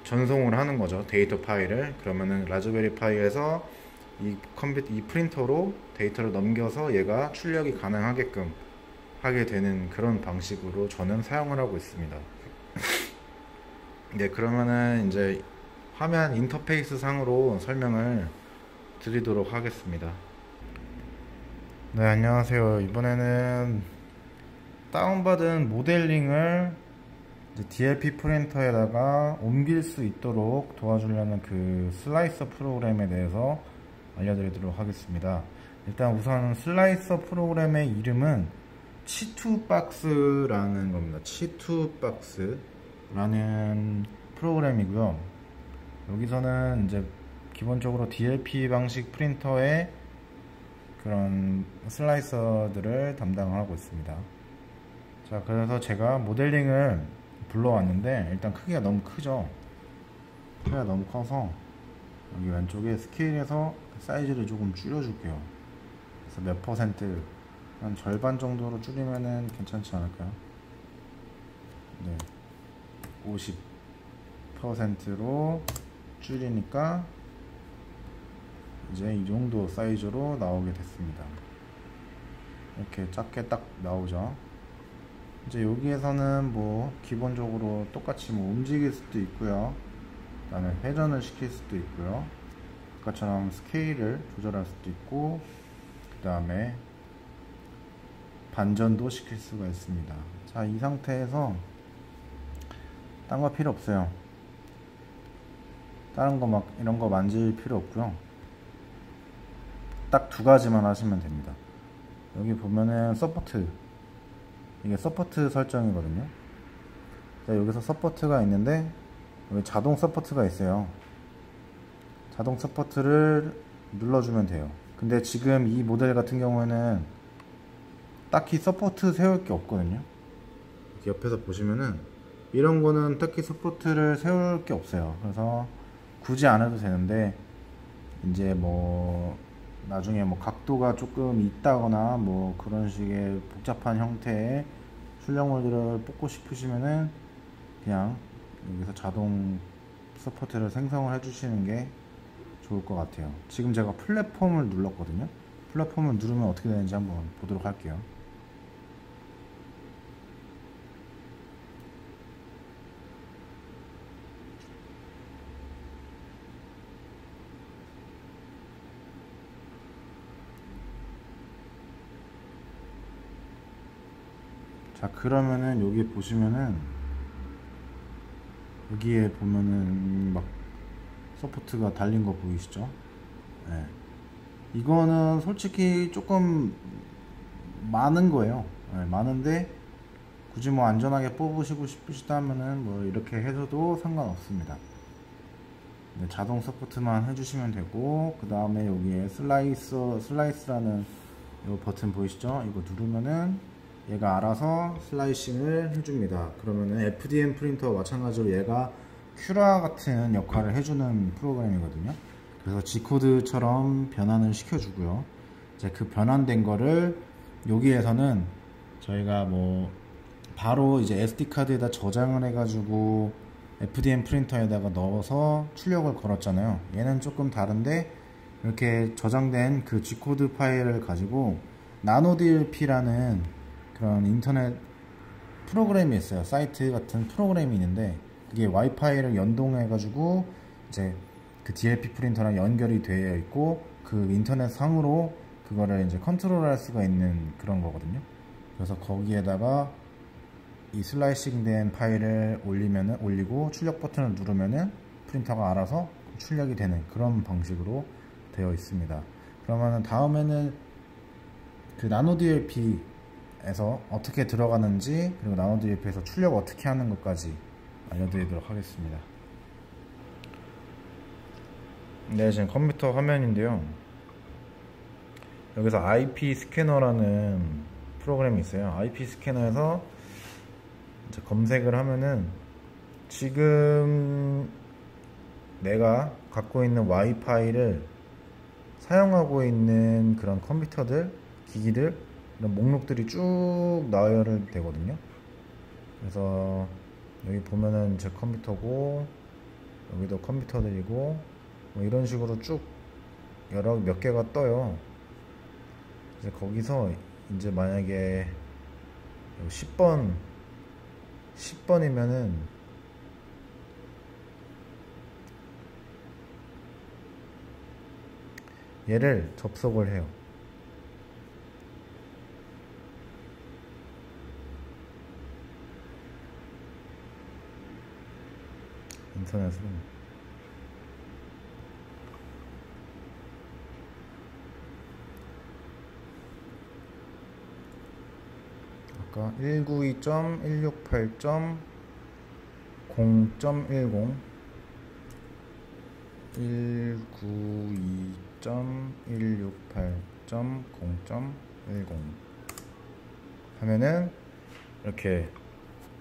전송을 하는 거죠. 데이터 파일을. 그러면은 라즈베리 파이에서 이 프린터로 데이터를 넘겨서 얘가 출력이 가능하게끔 하게 되는 그런 방식으로 저는 사용을 하고 있습니다. 네, 그러면은 이제 화면 인터페이스 상으로 설명을 드리도록 하겠습니다. 네, 안녕하세요. 이번에는 다운받은 모델링을 이제 DLP 프린터에다가 옮길 수 있도록 도와주려는 그 슬라이서 프로그램에 대해서 알려드리도록 하겠습니다. 일단 우선 슬라이서 프로그램의 이름은 치투박스라는 겁니다. 치투박스라는 프로그램이고요. 여기서는 이제 기본적으로 DLP 방식 프린터의 그런 슬라이서들을 담당하고 있습니다. 자, 그래서 제가 모델링을 불러왔는데 일단 크기가 너무 크죠. 크기가 너무 커서 여기 왼쪽에 스케일에서 사이즈를 조금 줄여줄게요. 그래서 몇 퍼센트, 한 절반 정도로 줄이면은 괜찮지 않을까요? 네, 50%로 줄이니까 이제 이 정도 사이즈로 나오게 됐습니다. 이렇게 작게 딱 나오죠. 이제 여기에서는 뭐 기본적으로 똑같이 뭐 움직일 수도 있고요. 그 다음에 회전을 시킬 수도 있고요. 아까처럼 스케일을 조절할 수도 있고, 그 다음에 반전도 시킬 수가 있습니다. 자, 이 상태에서 딴 거 필요 없어요. 다른 거 막 이런 거 만질 필요 없고요. 딱 두 가지만 하시면 됩니다. 여기 보면은 서포트, 이게 서포트 설정이거든요. 자, 여기서 서포트가 있는데 여기 자동 서포트가 있어요. 자동 서포트를 눌러주면 돼요. 근데 지금 이 모델 같은 경우에는 딱히 서포트 세울 게 없거든요. 이렇게 옆에서 보시면은 이런 거는 딱히 서포트를 세울 게 없어요. 그래서 굳이 안 해도 되는데, 이제 뭐 나중에 뭐 각도가 조금 있다거나 뭐 그런 식의 복잡한 형태의 출력물들을 뽑고 싶으시면은 그냥 여기서 자동 서포트를 생성을 해 주시는 게 좋을 것 같아요. 지금 제가 플랫폼을 눌렀거든요. 플랫폼을 누르면 어떻게 되는지 한번 보도록 할게요. 자, 그러면은 여기 보시면은 여기에 보면은 막 서포트가 달린 거 보이시죠? 네. 이거는 솔직히 조금 많은 거예요. 네, 많은데 굳이 뭐 안전하게 뽑으시고 싶으시다면은 뭐 이렇게 해줘도 상관없습니다. 네, 자동 서포트만 해주시면 되고, 그 다음에 여기에 슬라이스라는 이 버튼 보이시죠? 이거 누르면은 얘가 알아서 슬라이싱을 해줍니다. 그러면은 FDM 프린터와 마찬가지로 얘가 큐라 같은 역할을 해주는 프로그램이거든요. 그래서 G코드처럼 변환을 시켜주고요. 이제 그 변환된 거를 여기에서는 저희가 뭐 바로 이제 SD카드에다 저장을 해가지고 FDM 프린터에다가 넣어서 출력을 걸었잖아요. 얘는 조금 다른데, 이렇게 저장된 그 G코드 파일을 가지고 나노DLP라는 그런 인터넷 프로그램이 있어요. 사이트 같은 프로그램이 있는데, 그게 와이파이를 연동해 가지고 이제 그 DLP 프린터랑 연결이 되어 있고, 그 인터넷 상으로 그거를 이제 컨트롤할 수가 있는 그런 거거든요. 그래서 거기에다가 이 슬라이싱 된 파일을 올리고 출력 버튼을 누르면은 프린터가 알아서 출력이 되는 그런 방식으로 되어 있습니다. 그러면은 다음에는 그 나노DLP 에서 어떻게 들어가는지, 그리고 나노DLP에서 출력 어떻게 하는 것까지 알려드리도록 하겠습니다. 네, 지금 컴퓨터 화면인데요. 여기서 IP 스캐너라는 프로그램이 있어요. IP 스캐너에서 이제 검색을 하면은 지금 내가 갖고 있는 와이파이를 사용하고 있는 그런 컴퓨터들, 기기들, 이런 목록들이 쭉 나열이 되거든요. 그래서 여기 보면은 제 컴퓨터고, 여기도 컴퓨터들이고, 뭐 이런 식으로 쭉 몇 개가 떠요. 이제 거기서 이제 만약에 10번이면은 얘를 접속을 해요. 인터넷으로. 아까 192.168.0.10 192.168.0.10 하면은 이렇게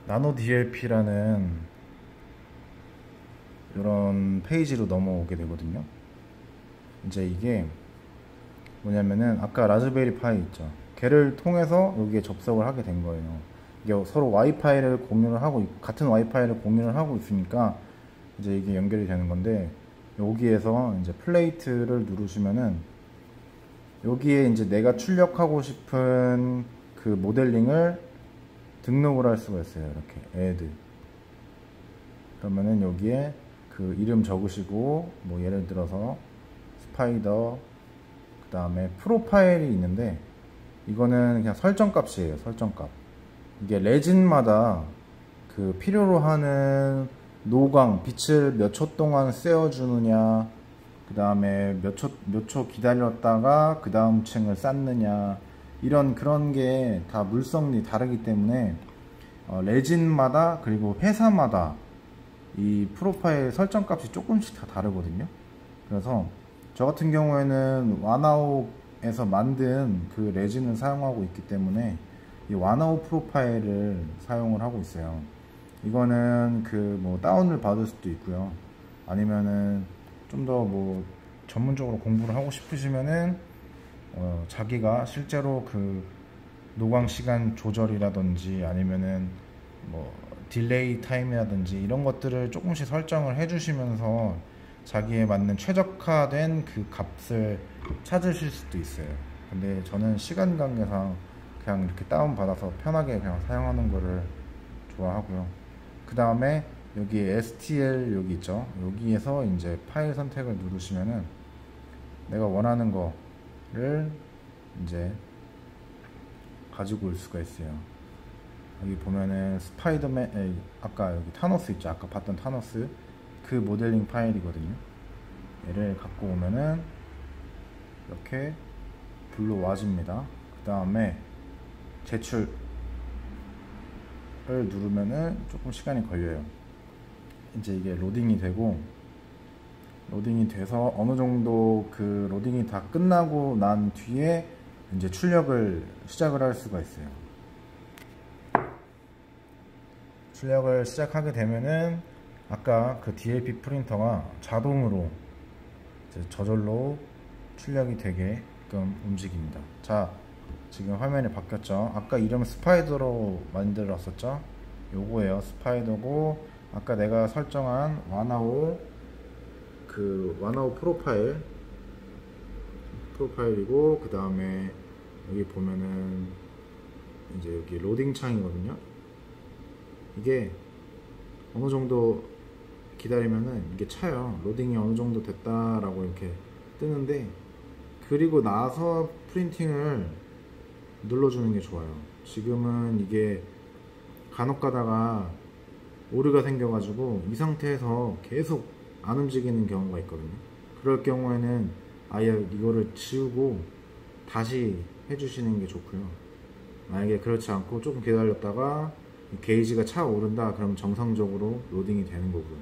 나노DLP라는 이런 페이지로 넘어오게 되거든요. 이제 이게 뭐냐면은 아까 라즈베리 파이 있죠. 걔를 통해서 여기에 접속을 하게 된 거예요. 이게 서로 와이파이를 공유를 하고 같은 와이파이를 공유를 하고 있으니까 이제 이게 연결이 되는 건데, 여기에서 이제 플레이트를 누르시면은 여기에 이제 내가 출력하고 싶은 그 모델링을 등록을 할 수가 있어요. 이렇게 add. 그러면은 여기에 그 이름 적으시고 뭐 예를 들어서 스파이더, 그 다음에 프로파일이 있는데 이거는 그냥 설정값이에요. 설정값. 이게 레진마다 그 필요로 하는 노광, 빛을 몇 초 동안 쐬어주느냐, 그 다음에 몇 초 기다렸다가 그 다음 층을 쌓느냐, 그런 게 다 물성이 다르기 때문에 레진마다 그리고 회사마다 이 프로파일 설정값이 조금씩 다 다르거든요. 그래서 저 같은 경우에는 와나우에서 만든 그 레진을 사용하고 있기 때문에 이 와나우 프로파일을 사용을 하고 있어요. 이거는 그 뭐 다운을 받을 수도 있고요. 아니면은 좀 더 뭐 전문적으로 공부를 하고 싶으시면은 자기가 실제로 그 노광 시간 조절이라든지 아니면은 뭐 딜레이 타임이라든지 이런 것들을 조금씩 설정을 해주시면서 자기에 맞는 최적화된 그 값을 찾으실 수도 있어요. 근데 저는 시간 관계상 그냥 이렇게 다운받아서 편하게 그냥 사용하는 거를 좋아하고요. 그 다음에 여기 STL 여기 있죠. 여기에서 이제 파일 선택을 누르시면은 내가 원하는 거를 이제 가지고 올 수가 있어요. 여기 보면은 스파이더맨, 아까 여기 타노스 있죠. 아까 봤던 타노스 그 모델링 파일이거든요. 얘를 갖고 오면은 이렇게 불러와집니다. 그 다음에 제출을 누르면은 조금 시간이 걸려요. 이제 이게 로딩이 되고, 로딩이 돼서 어느 정도 그 로딩이 다 끝나고 난 뒤에 이제 출력을 시작을 할 수가 있어요. 출력을 시작하게 되면은 아까 그 DLP 프린터가 자동으로 이제 저절로 출력이 되게끔 움직입니다. 자, 지금 화면이 바뀌었죠. 아까 이름 스파이더로 만들었었죠. 요거예요. 스파이더고, 아까 내가 설정한 와나우 프로파일이고, 그 다음에 여기 보면은 이제 여기 로딩 창이거든요. 이게 어느 정도 기다리면은 이게 차요. 로딩이 어느 정도 됐다라고 이렇게 뜨는데, 그리고 나서 프린팅을 눌러주는 게 좋아요. 지금은 이게 간혹 가다가 오류가 생겨가지고 이 상태에서 계속 안 움직이는 경우가 있거든요. 그럴 경우에는 아예 이거를 지우고 다시 해주시는 게 좋고요. 만약에 그렇지 않고 조금 기다렸다가 게이지가 차오른다 그러면 정상적으로 로딩이 되는 거고요.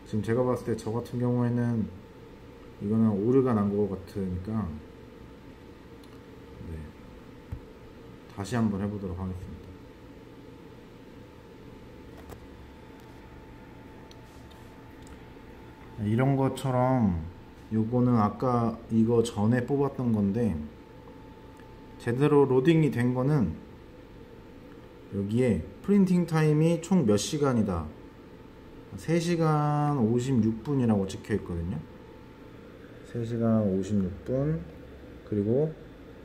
지금 제가 봤을 때 저 같은 경우에는 이거는 오류가 난 것 같으니까 네, 다시 한번 해보도록 하겠습니다. 이런 것처럼 요거는 아까 이거 전에 뽑았던 건데, 제대로 로딩이 된 거는 여기에 프린팅 타임이 총 몇 시간이다, 3시간 56분이라고 찍혀 있거든요. 3시간 56분. 그리고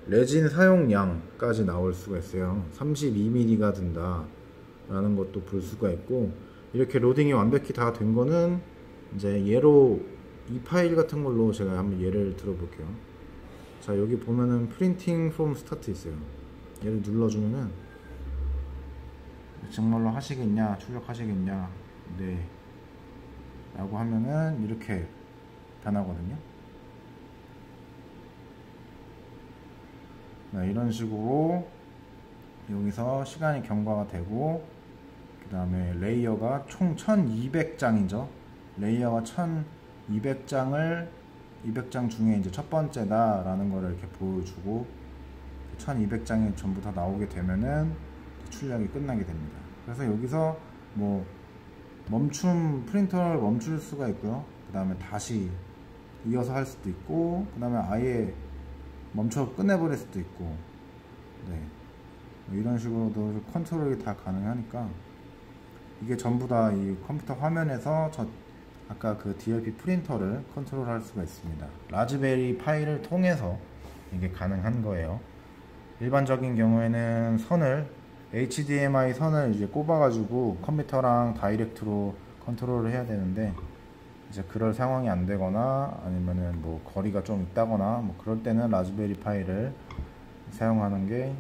레진 사용량까지 나올 수가 있어요. 32mm가 든다 라는 것도 볼 수가 있고, 이렇게 로딩이 완벽히 다 된 거는 이제 얘로 이 파일 같은 걸로 제가 한번 예를 들어 볼게요. 자, 여기 보면은 프린팅 프롬 스타트 있어요. 얘를 눌러주면은 정말로 하시겠냐, 출력하시겠냐, 네 라고 하면은 이렇게 변하거든요. 네, 이런 식으로 여기서 시간이 경과가 되고, 그 다음에 레이어가 총 1200장이죠. 레이어가 1200장을 200장 중에 이제 첫 번째다 라는 거를 이렇게 보여주고, 1200장이 전부 다 나오게 되면은 출력이 끝나게 됩니다. 그래서 여기서 뭐 프린터를 멈출 수가 있고요. 그 다음에 다시 이어서 할 수도 있고, 그 다음에 아예 멈춰 끝내버릴 수도 있고, 네, 이런 식으로도 컨트롤이 다 가능하니까 이게 전부 다 이 컴퓨터 화면에서 아까 그 DLP 프린터를 컨트롤할 수가 있습니다. 라즈베리 파이를 통해서 이게 가능한 거예요. 일반적인 경우에는 HDMI 선을 이제 꼽아가지고 컴퓨터랑 다이렉트로 컨트롤을 해야 되는데, 이제 그럴 상황이 안 되거나 아니면은 뭐 거리가 좀 있다거나 뭐 그럴 때는 라즈베리 파이를 사용하는 게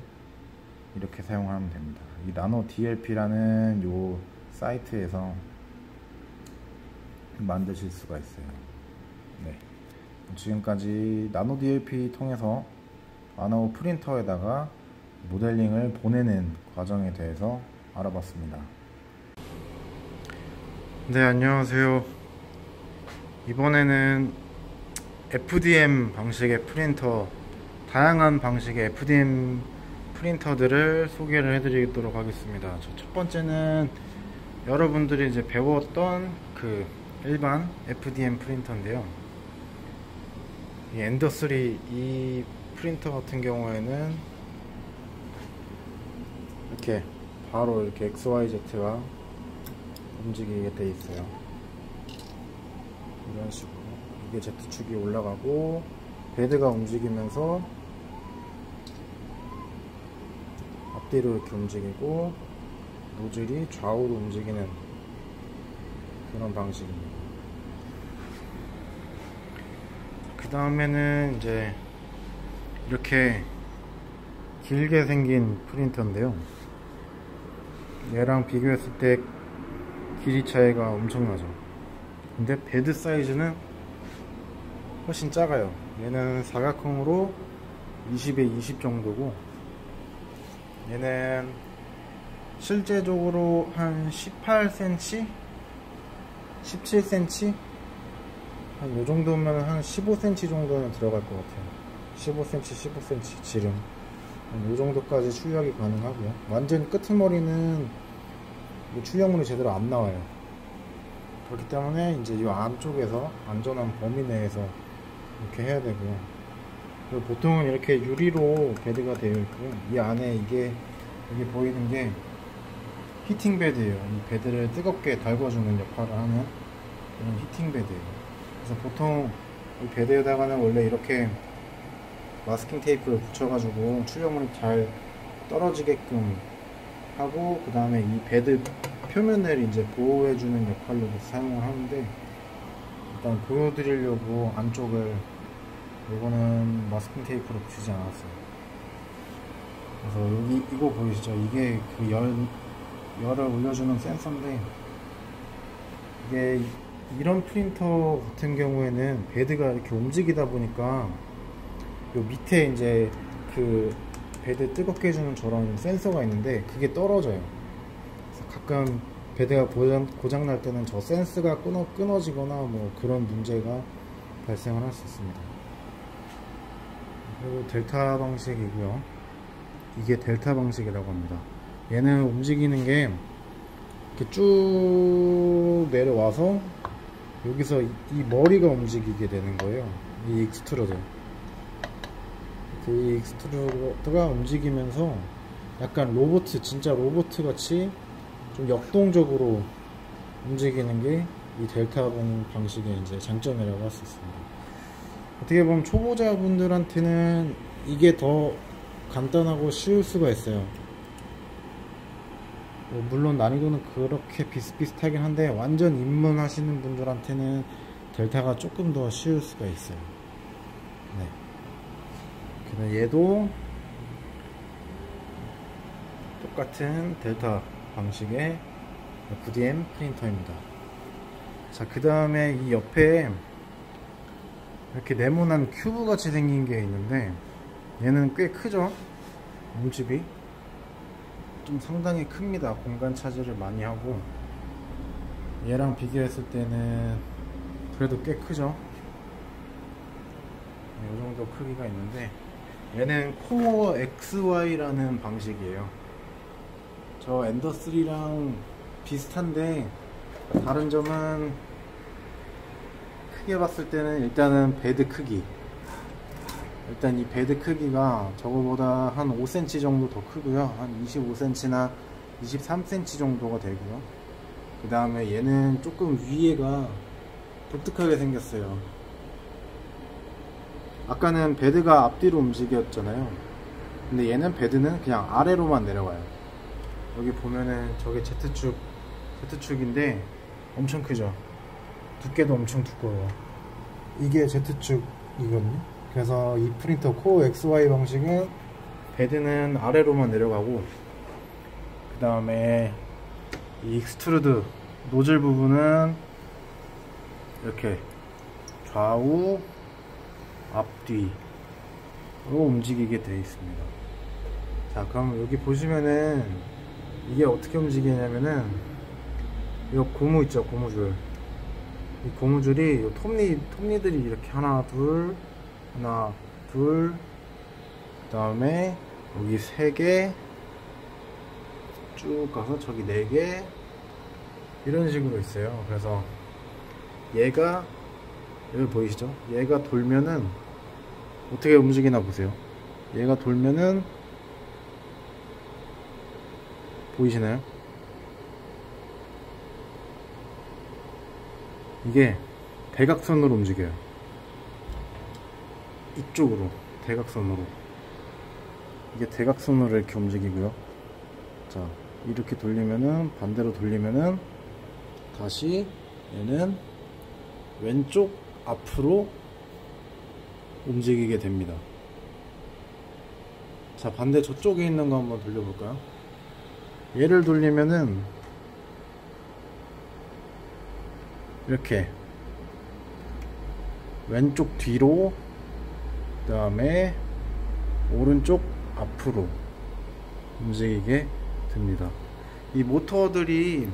이렇게 사용하면 됩니다. 이 나노 DLP라는 요 사이트에서 만드실 수가 있어요. 네. 지금까지 나노 DLP 통해서 아나우 프린터에다가 모델링을 보내는 과정에 대해서 알아봤습니다. 네, 안녕하세요. 이번에는 FDM 방식의 프린터, 다양한 방식의 FDM 프린터들을 소개를 해드리도록 하겠습니다. 첫 번째는 여러분들이 이제 배웠던 그 일반 FDM 프린터인데요. 이 엔더3 이 프린터 같은 경우에는 이렇게 바로 이렇게 XYZ가 움직이게 돼 있어요. 이런 식으로 이게 Z축이 올라가고 베드가 움직이면서 앞뒤로 이렇게 움직이고 노즐이 좌우로 움직이는 그런 방식입니다. 그 다음에는 이제 이렇게 길게 생긴 프린터인데요. 얘랑 비교했을 때 길이 차이가 엄청나죠. 근데 베드 사이즈는 훨씬 작아요. 얘는 사각형으로 20에 20 정도고, 얘는 실제적으로 한 18cm? 17cm? 한 요정도면 한 15cm 정도는 들어갈 것 같아요. 15cm, 15cm 지름. 한 요정도까지 출력이 가능하고요. 완전 끄트머리는 뭐 출력물이 제대로 안 나와요. 그렇기 때문에 이제 이 안쪽에서 안전한 범위 내에서 이렇게 해야 되고요. 그리고 보통은 이렇게 유리로 베드가 되어 있고요. 이 안에 이게 여기 보이는 게 히팅 베드예요. 이 베드를 뜨겁게 달궈주는 역할을 하는 이런 히팅 베드예요. 그래서 보통 이 베드에다가는 원래 이렇게 마스킹 테이프를 붙여가지고 출력물이 잘 떨어지게끔 하고, 그 다음에 이 베드 표면을 이제 보호해주는 역할로 사용을 하는데, 일단 보여드리려고 안쪽을, 이거는 마스킹 테이프로 붙이지 않았어요. 그래서 여기 이거 보이시죠? 이게 그 열을 올려주는 센서인데, 이게 이런 프린터 같은 경우에는 베드가 이렇게 움직이다 보니까 요 밑에 이제 그 베드 뜨겁게 해주는 저런 센서가 있는데 그게 떨어져요. 그래서 가끔 베드가 고장 날 때는 저 센스가 끊어지거나 뭐 그런 문제가 발생을 할 수 있습니다. 그리고 델타 방식이고요. 이게 델타 방식이라고 합니다. 얘는 움직이는 게 이렇게 쭉 내려와서 여기서 이 머리가 움직이게 되는 거예요. 이 익스트루더. 이 익스트루더가 움직이면서 약간 로봇, 진짜 로봇 같이 좀 역동적으로 움직이는 게 이 델타 방식의 이제 장점이라고 할 수 있습니다. 어떻게 보면 초보자분들한테는 이게 더 간단하고 쉬울 수가 있어요. 뭐 물론 난이도는 그렇게 비슷비슷하긴 한데 완전 입문하시는 분들한테는 델타가 조금 더 쉬울 수가 있어요. 네. 그다음 얘도 똑같은 델타 방식의 FDM 프린터입니다. 자, 그 다음에 이 옆에 이렇게 네모난 큐브 같이 생긴 게 있는데 얘는 꽤 크죠? 몸집이 좀 상당히 큽니다. 공간 차지를 많이 하고, 얘랑 비교했을 때는 그래도 꽤 크죠? 이 정도 크기가 있는데, 얘는 코어 XY라는 방식이에요. 저 엔더3랑 비슷한데 다른 점은 크게 봤을 때는 일단은 베드 크기, 일단 이 베드 크기가 저거보다 한 5cm 정도 더 크고요. 한 25cm나 23cm 정도가 되고요. 그 다음에 얘는 조금 위에가 독특하게 생겼어요. 아까는 베드가 앞뒤로 움직였잖아요. 근데 얘는 베드는 그냥 아래로만 내려가요. 여기 보면은 저게 Z축인데 엄청 크죠. 두께도 엄청 두꺼워요. 이게 Z축이거든요. 그래서 이 프린터 코어 XY 방식은 베드는 아래로만 내려가고, 그 다음에 이 익스트루드 노즐 부분은 이렇게 좌우 앞뒤로 움직이게 되어 있습니다. 자, 그럼 여기 보시면은 이게 어떻게 움직이냐면은 이 고무 있죠, 고무줄. 이 고무줄이 이 톱니들이 이렇게 하나 둘 그 다음에 여기 3개 쭉 가서 저기 4개 이런 식으로 있어요. 그래서 얘가 여기 보이시죠? 얘가 돌면은 어떻게 움직이나 보세요. 얘가 돌면은 보이시나요? 이게 대각선으로 움직여요. 이쪽으로 대각선으로, 이게 대각선으로 이렇게 움직이고요. 자, 이렇게 돌리면은, 반대로 돌리면은 다시 얘는 왼쪽 앞으로 움직이게 됩니다. 자, 반대 저쪽에 있는 거 한번 돌려볼까요? 얘를 돌리면은 이렇게 왼쪽 뒤로, 그 다음에 오른쪽 앞으로 움직이게 됩니다. 이 모터들이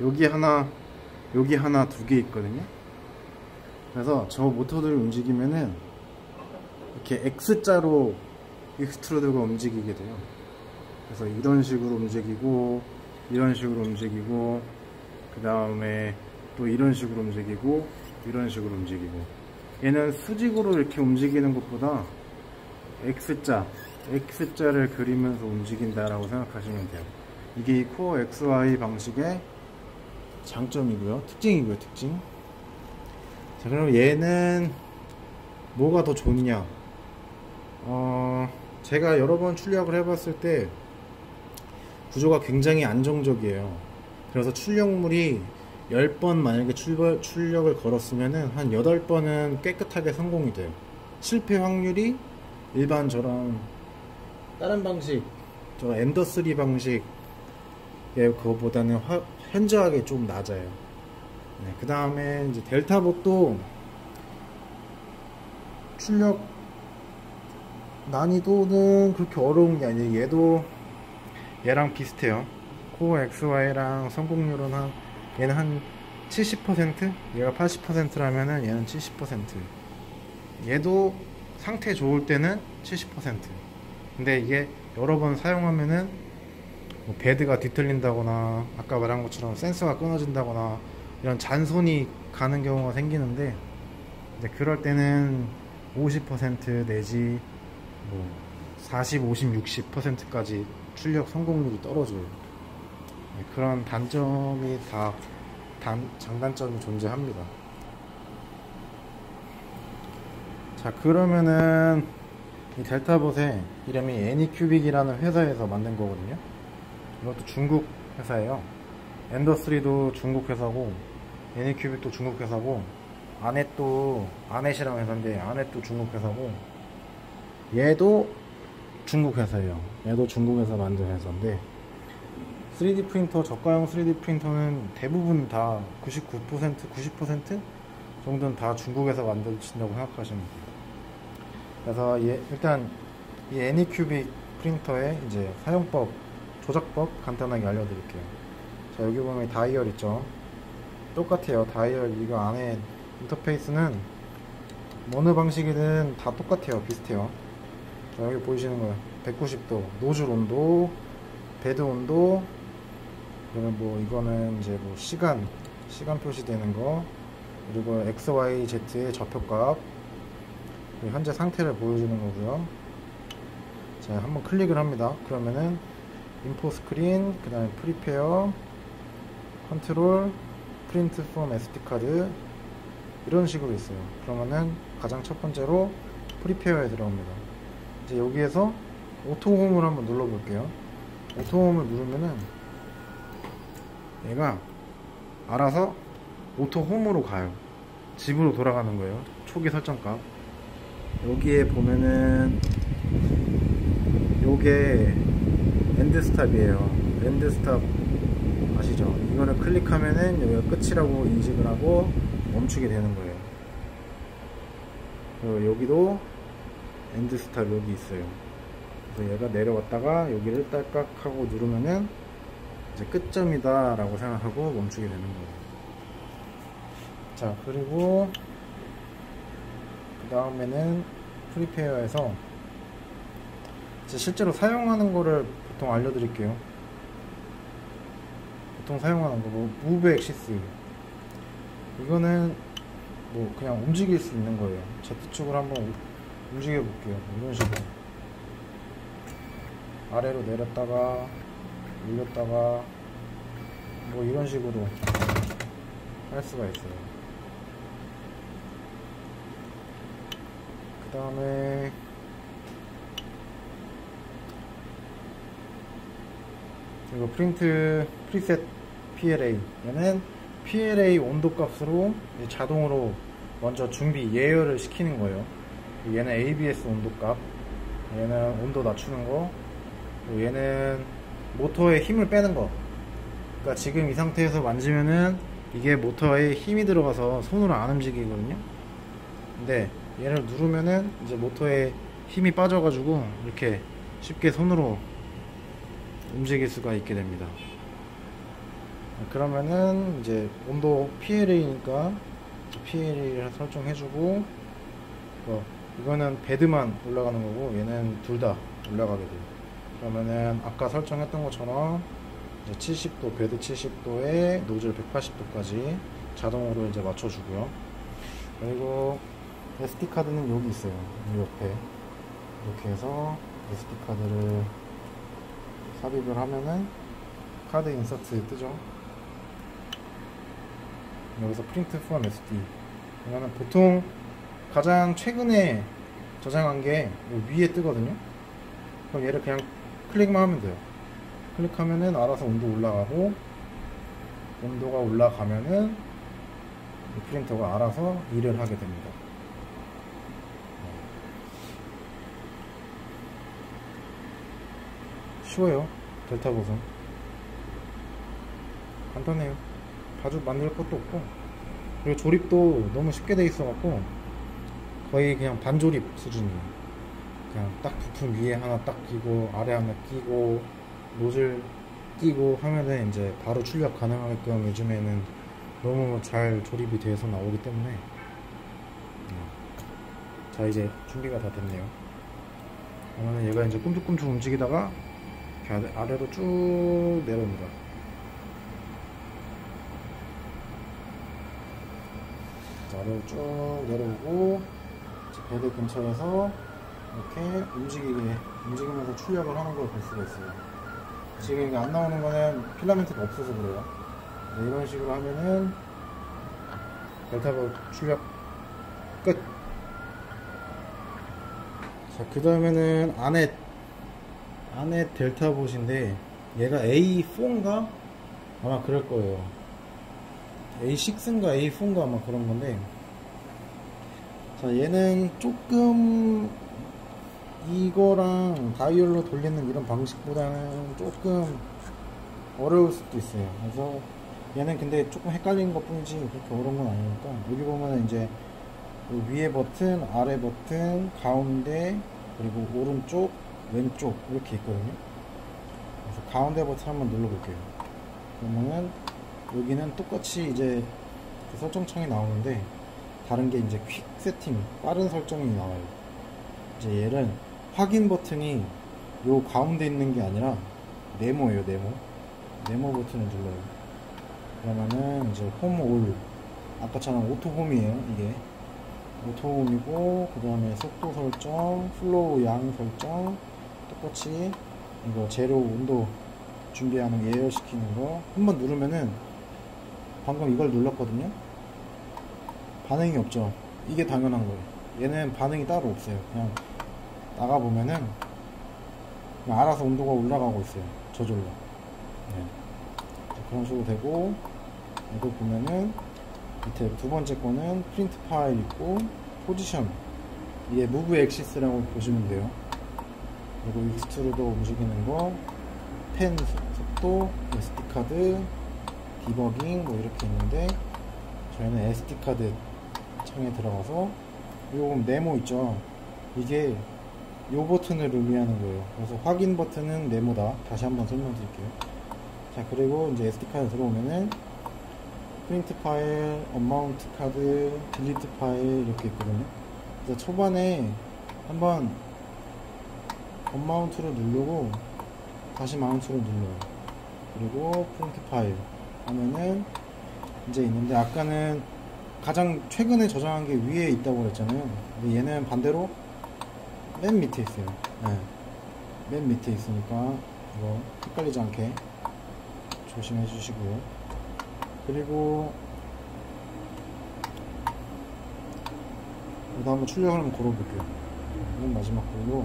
여기 하나 2개 있거든요. 그래서 저 모터들을 움직이면은 이렇게 X자로 익스트루드가 움직이게 돼요. 그래서 이런 식으로 움직이고, 이런 식으로 움직이고, 그 다음에 또 이런 식으로 움직이고, 이런 식으로 움직이고. 얘는 수직으로 이렇게 움직이는 것보다 X자를 그리면서 움직인다라고 생각하시면 돼요. 이게 이 코어 XY 방식의 장점이고요. 특징이고요, 특징. 자, 그럼 얘는 뭐가 더 좋냐? 제가 여러 번 출력을 해봤을 때 구조가 굉장히 안정적이에요. 그래서 출력물이 10번 만약에 출력을 걸었으면은 한 8번은 깨끗하게 성공이 돼요. 실패 확률이 일반 저런 다른 방식, 저 엔더3 방식의 그거보다는 현저하게 좀 낮아요. 네, 그 다음에 이제 델타봇도 출력 난이도는 그렇게 어려운 게 아니에요. 얘랑 비슷해요. 코어 XY랑 성공률은 얘는 한 70%? 얘가 80%라면은 얘는 70%. 얘도 상태 좋을 때는 70%. 근데 이게 여러 번 사용하면은 뭐 베드가 뒤틀린다거나 아까 말한 것처럼 센서가 끊어진다거나 이런 잔손이 가는 경우가 생기는데, 이제 그럴 때는 50% 내지 뭐 40, 50, 60%까지 출력 성공률이 떨어져요. 네, 그런 단점이 다 장단점이 존재합니다. 자, 그러면은 이 델타봇의 이름이 애니큐빅이라는 회사에서 만든 거거든요. 이것도 중국 회사예요. 엔더3도 중국 회사고, 애니큐빅도 중국 회사고, 아넷이라는 회사인데 아넷도 중국 회사고, 얘도 중국 회사예요. 얘도 중국에서 만든 회사인데, 3D 프린터, 저가형 3D 프린터는 대부분 다 99%, 90% 정도는 다 중국에서 만들어진다고 생각하시면 돼요. 그래서 일단 이 애니큐빅 프린터의 이제 사용법, 조작법 간단하게 알려드릴게요. 자, 여기 보면 다이얼 있죠. 똑같아요. 다이얼 이거 안에 인터페이스는 어느 방식이든 다 똑같아요. 비슷해요. 자, 여기 보이시는 거예요. 190도 노즐 온도, 베드 온도, 그리고 뭐 이거는 이제 뭐 시간 표시되는 거, 그리고 XYZ의 좌표값, 현재 상태를 보여주는 거고요. 자, 한번 클릭을 합니다. 그러면은 인포 스크린, 그 다음에 프리페어, 컨트롤, 프린트 프롬 SD 카드, 이런 식으로 있어요. 그러면은 가장 첫 번째로 프리페어에 들어갑니다. 이제 여기에서 오토홈을 한번 눌러 볼게요. 오토홈을 누르면은 얘가 알아서 오토홈으로 가요. 집으로 돌아가는 거예요. 초기 설정값. 여기에 보면은 요게 엔드스탑이에요. 엔드스탑 아시죠? 이거를 클릭하면은 여기가 끝이라고 인식을 하고 멈추게 되는 거예요. 그리고 여기도 엔드스탑 여기 있어요. 그래서 얘가 내려왔다가 여기를 딸깍 하고 누르면은 이제 끝점이다 라고 생각하고 멈추게 되는 거예요. 자, 그리고 그 다음에는 프리페어에서 실제로 사용하는 거를 보통 알려드릴게요. 보통 사용하는 거, 뭐 무브 엑시스, 이거는 뭐 그냥 움직일 수 있는 거예요. Z축을 한번 움직여 볼게요. 이런 식으로 아래로 내렸다가 올렸다가 뭐 이런 식으로 할 수가 있어요. 그 다음에 이거 프린트 프리셋 PLA, 얘는 PLA 온도 값으로 자동으로 먼저 준비 예열을 시키는 거예요. 얘는 ABS 온도 값, 얘는 온도 낮추는 거, 그리고 얘는 모터에 힘을 빼는 거. 그러니까 지금 이 상태에서 만지면은 이게 모터에 힘이 들어가서 손으로 안 움직이거든요. 근데 얘를 누르면은 이제 모터에 힘이 빠져가지고 이렇게 쉽게 손으로 움직일 수가 있게 됩니다. 그러면은 이제 온도 PLA니까 PLA를 설정해주고, 이거는 베드만 올라가는 거고 얘는 둘 다 올라가게 돼요. 그러면은 아까 설정했던 것처럼 이제 70도, 베드 70도에 노즐 180도까지 자동으로 이제 맞춰주고요. 그리고 SD카드는 여기 있어요. 이 옆에 이렇게 해서 SD카드를 삽입을 하면은 카드 인서트 뜨죠. 여기서 프린트 from SD, 이거는 보통 가장 최근에 저장한 게 위에 뜨거든요. 그럼 얘를 그냥 클릭만 하면 돼요. 클릭하면은 알아서 온도 올라가고, 온도가 올라가면은 이 프린터가 알아서 일을 하게 됩니다. 쉬워요. 델타 보선 간단해요. 아주 만들 것도 없고, 그리고 조립도 너무 쉽게 돼 있어 갖고 거의 그냥 반조립 수준이에요. 그냥 딱 부품 위에 하나 딱 끼고 아래 하나 끼고 노즐 끼고 하면은 이제 바로 출력 가능하게끔 요즘에는 너무 잘 조립이 돼서 나오기 때문에. 자, 이제 준비가 다 됐네요. 그러면 얘가 이제 꿈틀꿈틀 움직이다가 이렇게 아래로 쭉 내려옵니다. 아래로 쭉 내려오고 베드 근처에서 이렇게 움직이면서 출력을 하는 걸 볼 수가 있어요. 지금 이게 안 나오는 거는 필라멘트가 없어서 그래요. 네, 이런 식으로 하면은 델타볼 출력 끝. 자, 그 다음에는 안에 델타봇인데 얘가 A4인가? 아마 그럴 거예요. A6인가 A4인가 아마 그런 건데, 자, 얘는 조금 이거랑 다이얼로 돌리는 이런 방식보다는 조금 어려울 수도 있어요. 그래서 얘는 근데 조금 헷갈리는 것 뿐이지 그렇게 어려운 건 아니니까, 여기 보면은 이제 위에 버튼, 아래 버튼, 가운데, 그리고 오른쪽, 왼쪽 이렇게 있거든요. 그래서 가운데 버튼 한번 눌러볼게요. 그러면은 여기는 똑같이 이제 그 설정창이 나오는데, 다른 게 이제 퀵 세팅, 빠른 설정이 나와요. 이제 얘는 확인 버튼이 요 가운데 있는 게 아니라 네모예요. 네모 버튼을 눌러요. 그러면은 이제 홈 올, 아까처럼 오토 홈이에요. 이게 오토 홈이고, 그 다음에 속도 설정, 플로우 양 설정, 똑같이 이거 제로 온도 준비하는 예열시키는 거 한번 누르면은, 방금 이걸 눌렀거든요. 반응이 없죠. 이게 당연한 거예요. 얘는 반응이 따로 없어요. 그냥 나가보면은 그냥 알아서 온도가 올라가고 있어요. 저절로. 네. 그런 식으로 되고, 이거 보면은 밑에 두 번째 거는 프린트 파일 있고 포지션, 이게 무브 엑시스라고 보시면 돼요. 그리고 익스트루더 움직이는 거, 펜 속도, SD카드, 디버깅 뭐 이렇게 있는데, 저희는 SD카드 창에 들어가서 요 네모 있죠. 이게 요 버튼을 의미하는 거예요. 그래서 확인 버튼은 네모다. 다시 한번 설명드릴게요. 자, 그리고 이제 SD카드 들어오면은 프린트 파일, 언마운트 카드, 딜리트 파일 이렇게 있거든요. 그래서 초반에 한번 언마운트를 누르고 다시 마운트를 눌러요. 그리고 프린트 파일 하면은 이제 있는데, 아까는 가장 최근에 저장한 게 위에 있다고 그랬잖아요. 근데 얘는 반대로 맨 밑에 있어요. 네. 맨 밑에 있으니까 이거 헷갈리지 않게 조심해 주시고요. 그리고 여기다 한번 출력을 한번 걸어볼게요. 맨 마지막 걸로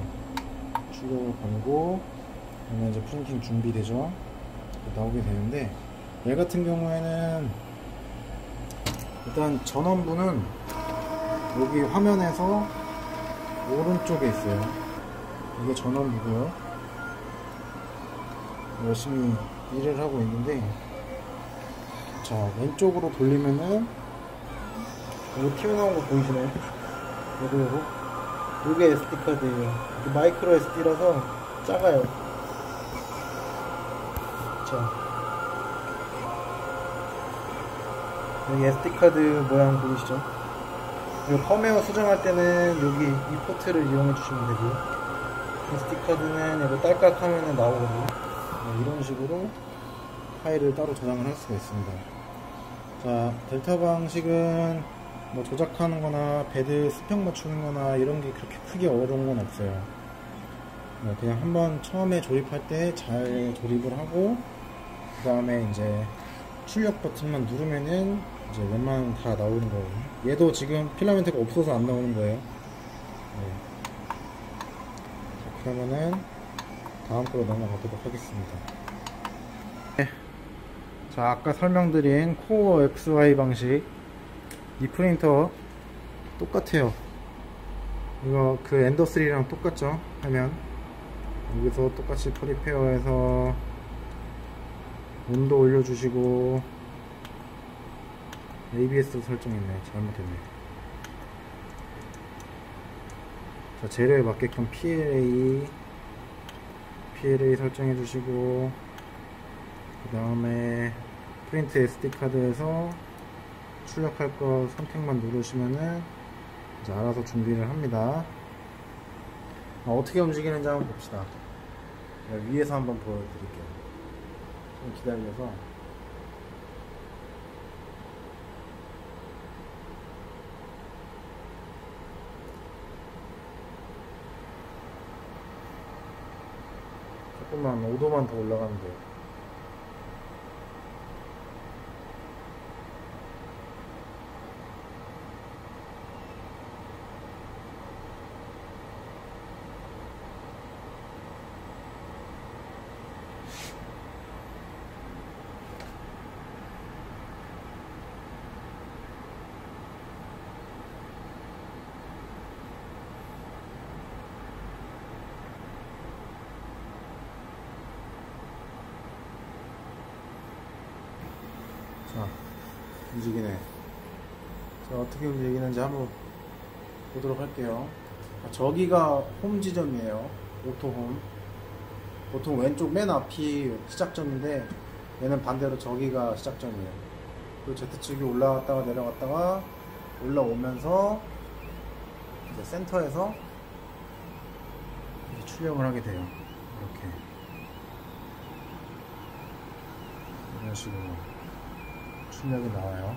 출력을 걸고, 그러면 이제 프린팅 준비되죠. 나오게 되는데, 얘 같은 경우에는 일단 전원부는 여기 화면에서 오른쪽에 있어요. 이게 전원부고요. 열심히 일을 하고 있는데, 자, 왼쪽으로 돌리면은 이거 튀어나온 거 보이시나요? 요게 SD카드예요. 마이크로 SD라서 작아요. 자, 여기 SD카드 모양 보이시죠? 이거 펌웨어 수정할 때는 여기 이 포트를 이용해 주시면 되고요. SD카드는 이거 딸깍 하면은 나오거든요. 네, 이런 식으로 파일을 따로 저장을 할 수가 있습니다. 자, 델타 방식은 뭐 조작하는 거나 베드 수평 맞추는 거나 이런 게 그렇게 크게 어려운 건 없어요. 그냥 한번 처음에 조립할 때 잘 조립을 하고, 그 다음에 이제 출력 버튼만 누르면은 이제 웬만하면 다 나오는 거예요. 얘도 지금 필라멘트가 없어서 안 나오는 거예요. 네. 자, 그러면은 다음 거로 넘어가도록 하겠습니다. 네. 자, 아까 설명드린 코어 XY 방식, 이 프린터 똑같아요. 이거 그 엔더3랑 똑같죠? 화면 여기서 똑같이 프리페어해서 온도 올려주시고, ABS 설정했네. 잘못했네. 자, 재료에 맞게끔 PLA 설정해주시고, 그 다음에 프린트 SD카드에서 출력할 거 선택만 누르시면은 이제 알아서 준비를 합니다. 어떻게 움직이는지 한번 봅시다. 위에서 한번 보여드릴게요. 좀 기다려서. 조금만 5도만 더 올라가면 돼요. 자, 움직이네. 자, 어떻게 움직이는지 한번 보도록 할게요. 저기가 홈 지점이에요. 오토홈. 보통 왼쪽 맨 앞이 시작점인데 얘는 반대로 저기가 시작점이에요. 그리고 Z축이 올라갔다가 내려갔다가 올라오면서 이제 센터에서 이제 출력을 하게 돼요. 이렇게 이런 식으로 출력이 나와요.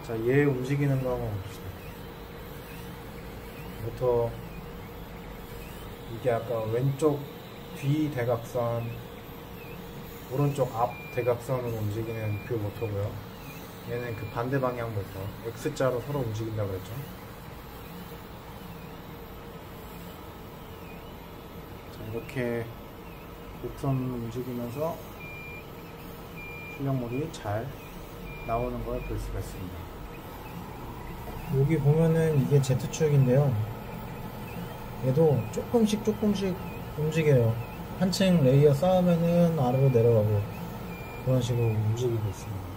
자, 얘 움직이는 거 한번 봅시다. 모터, 이게 아까 왼쪽 뒤 대각선, 오른쪽 앞 대각선으로 움직이는 그 모터고요. 얘는 그 반대 방향부터 X자로 서로 움직인다고 그랬죠. 자, 이렇게 곡선 움직이면서 출력물이 잘 나오는 걸 볼 수가 있습니다. 여기 보면은 이게 Z축인데요. 얘도 조금씩 움직여요. 한 층 레이어 쌓으면은 아래로 내려가고 그런 식으로 움직이고 있습니다.